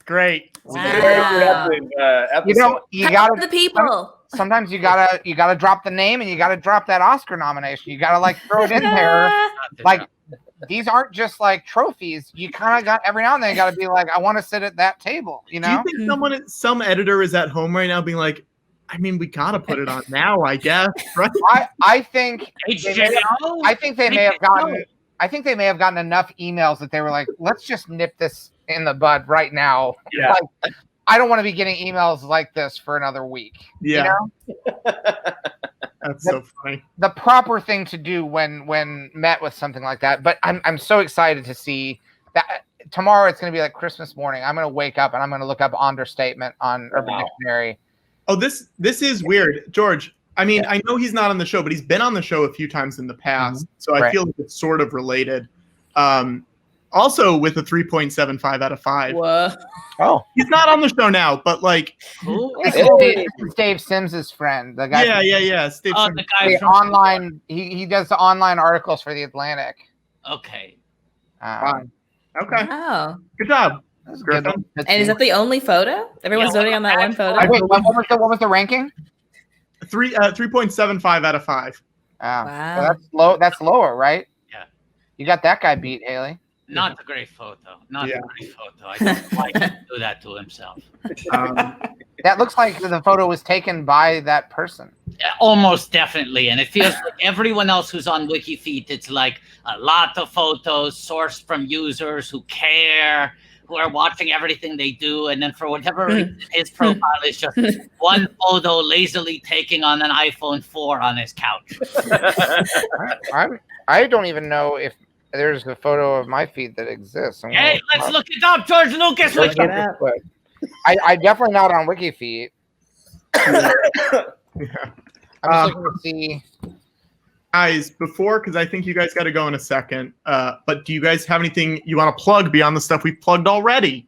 Great. Wow. You gotta the people. Sometimes you gotta drop the name and you gotta drop that Oscar nomination. You gotta throw it in there. These aren't just trophies. You kind of got every now and then. You got to be like, I want to sit at that table. You know. Do you think some editor is at home right now being like, I mean, we gotta put it on now, I guess. Right? I think they may have gotten. I think they may have gotten enough emails that they were like, let's just nip this in the bud right now. Yeah. I don't want to be getting emails like this for another week. Yeah. You know? That's so funny. The proper thing to do when met with something like that. But I'm so excited to see that tomorrow. It's going to be like Christmas morning. I'm going to wake up and I'm going to look up understatement on Urban Dictionary. Oh, this is weird, George. I mean, I know he's not on the show, but he's been on the show a few times in the past, so I feel like it's sort of related. Also with a 3.75 out of 5. Whoa. Oh, he's not on the show now, but it's Dave Sims's friend, the guy. Yeah. Dave Sims. The guy from online. He does the online articles for the Atlantic. Okay. Okay. Wow. Good job. Griffin. And is that the only photo? Everyone's voting on that one photo. Wait, what was the ranking? 3.75 out of 5. Wow. So that's low. That's lower, right? Yeah. You got that guy beat, Haley. Not a great photo. Not a great photo. I don't like him to do that to himself. That looks like the photo was taken by that person. Yeah, almost definitely. And it feels like everyone else who's on WikiFeet, it's like a lot of photos sourced from users who care, who are watching everything they do. And then for whatever reason, his profile is just one photo lazily taking on an iPhone 4 on his couch. I don't even know if there's a photo of my feed that exists. Hey, let's look it up, George Lucas. I definitely not on WikiFeet. I'm just looking to see. Guys, because I think you guys got to go in a second. But do you guys have anything you want to plug beyond the stuff we've plugged already,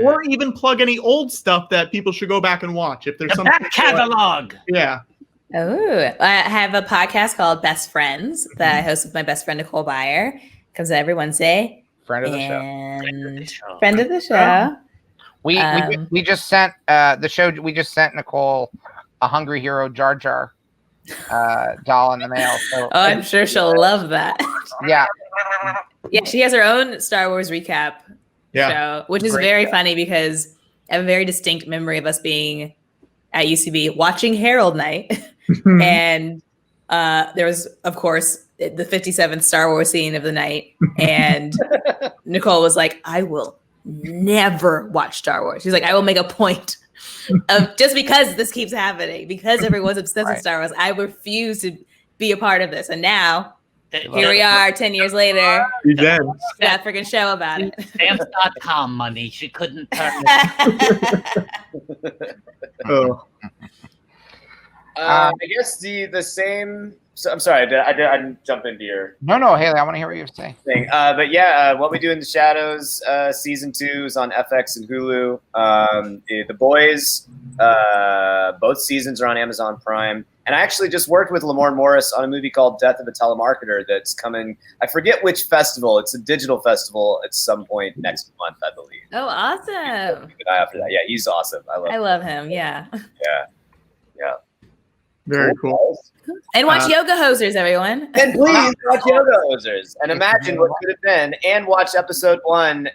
or even plug any old stuff that people should go back and watch if there's something back catalog? Yeah. Oh, I have a podcast called Best Friends that I host with my best friend Nicole Byer. Comes out every Wednesday. Friend of the show. Friend of the show. We just sent the show. We just sent Nicole a Hungry Hero Jar Jar doll in the mail. So I'm sure she'll love that. Yeah. Yeah, she has her own Star Wars recap show, which is very funny because I have a very distinct memory of us being at UCB watching Herald Night. And there was, of course, the 57th Star Wars scene of the night. And Nicole was like, I will never watch Star Wars. She's like, I will make a point just because this keeps happening, because everyone's obsessed with Star Wars, I refuse to be a part of this. And now, here we are 10 years later. That freaking show about it. Stamps.com money. She couldn't turn it. I guess the same. So, I'm sorry, I didn't jump into your. No, Haley, I want to hear what you have to say. But yeah, What We Do in the Shadows, season 2 is on FX and Hulu. The Boys, both seasons are on Amazon Prime. And I actually just worked with Lamorne Morris on a movie called Death of a Telemarketer that's coming. I forget which festival. It's a digital festival at some point next month, I believe. Oh, awesome! Keep an eye out for that. Yeah, he's awesome. I love him. Yeah. Yeah. Very cool. And watch Yoga Hosers, everyone. And please watch Yoga Hosers and imagine what could have been, and watch episode 1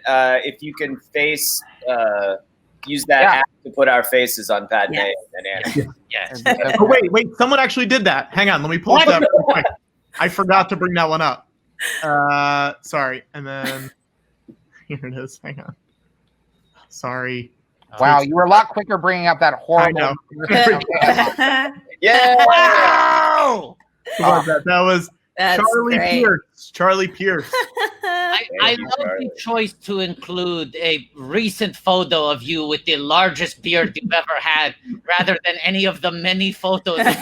if you can use that app to put our faces on Padme and Anakin. Yes. Oh, wait. Someone actually did that. Hang on. Let me pull it up real quick. I forgot to bring that one up. Sorry. And then here it is. Hang on. Sorry. Wow, you were a lot quicker bringing up that horrible. Yeah. Wow. That was Charlie Pierce. Charlie Pierce. I love the choice to include a recent photo of you with the largest beard you've ever had, rather than any of the many photos of you at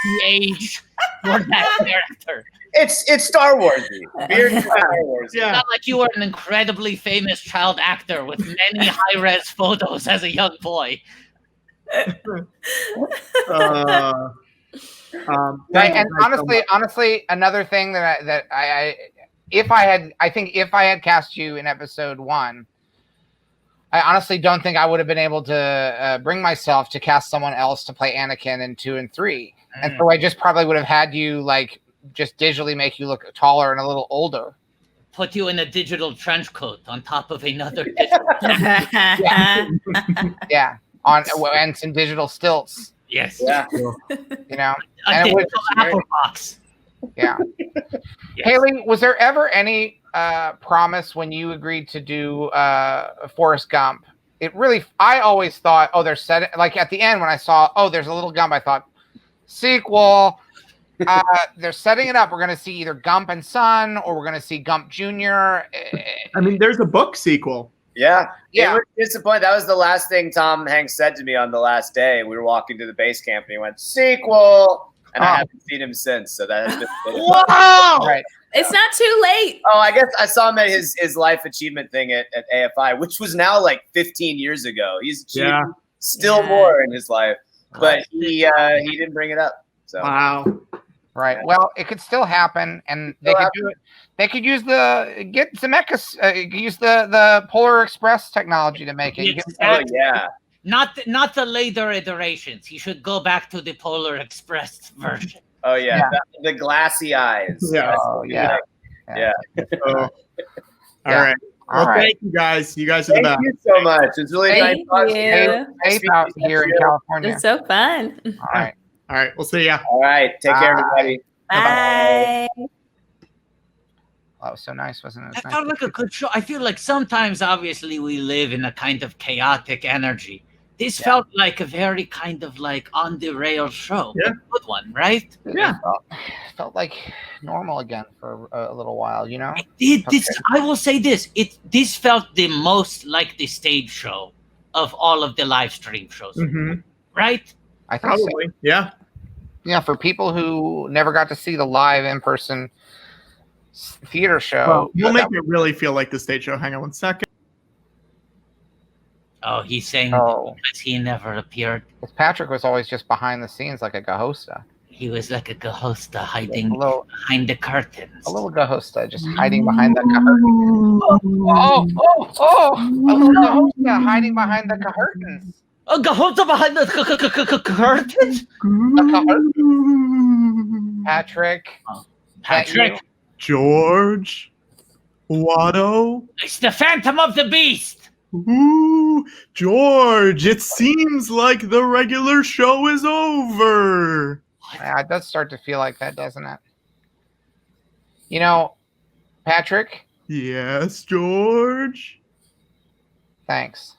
the age for that character. It's Star Wars. Beard Star Wars. It's not like you were an incredibly famous child actor with many high-res photos as a young boy. And honestly, another thing that I if I had cast you in episode 1, I honestly don't think I would have been able to bring myself to cast someone else to play Anakin in 2 and 3, and so I just probably would have had you like just digitally make you look taller and a little older. Put you in a digital trench coat on top of another digital and some digital stilts. Yes. Yeah. You know, and it was Apple box. Yeah. Yes. Haley, was there ever any promise when you agreed to do Forrest Gump? I always thought, they're setting, like at the end when I saw, there's a little Gump, I thought, sequel. They're setting it up. We're going to see either Gump and Son, or we're going to see Gump Jr. I mean, there's a book sequel. Yeah. It was disappointing. That was the last thing Tom Hanks said to me on the last day. We were walking to the base camp, and he went, sequel! And I haven't seen him since, so that has been... Wow! Right. It's not too late. Oh, I guess I saw him at his life achievement thing at AFI, which was now like 15 years ago. He's achieved still more in his life, but he didn't bring it up. So. Wow. Right. Well, it could still happen, and they could do it. They could use get Zemeckis, use the Polar Express technology to make it. Not the later iterations. He should go back to the Polar Express version. Oh yeah. The glassy eyes. Yeah. Oh yeah. All right. Well, thank you guys. You guys are the best. Thank you so much. It's really nice talking to you. Safe out here in California. It's so fun. All right. We'll see ya. All right. Take care, everybody. Bye. That was so nice, wasn't it? That felt like a good show. I feel like sometimes, obviously, we live in a kind of chaotic energy. This felt like a very kind of like on the rail show. Yeah. A good one, right? Yeah. Felt like normal again for a little while, you know? I will say this. This felt the most like the stage show of all of the live stream shows. Mm-hmm. Right? I think Probably. so. Yeah. Yeah, for people who never got to see the live in-person theater show. Well, you'll make it really feel like the stage show. Hang on one second. Oh, he's saying because he never appeared. Patrick was always just behind the scenes like a gahosta. He was like a gahosta hiding behind the curtains. A little gahosta just hiding behind the curtains. A little gahosta hiding behind the curtains. A gahosta behind the curtains? Patrick. George. Watto. It's the Phantom of the Beast. Ooh, George, it seems like the regular show is over. Yeah, it does start to feel like that, doesn't it? You know, Patrick? Yes, George? Thanks.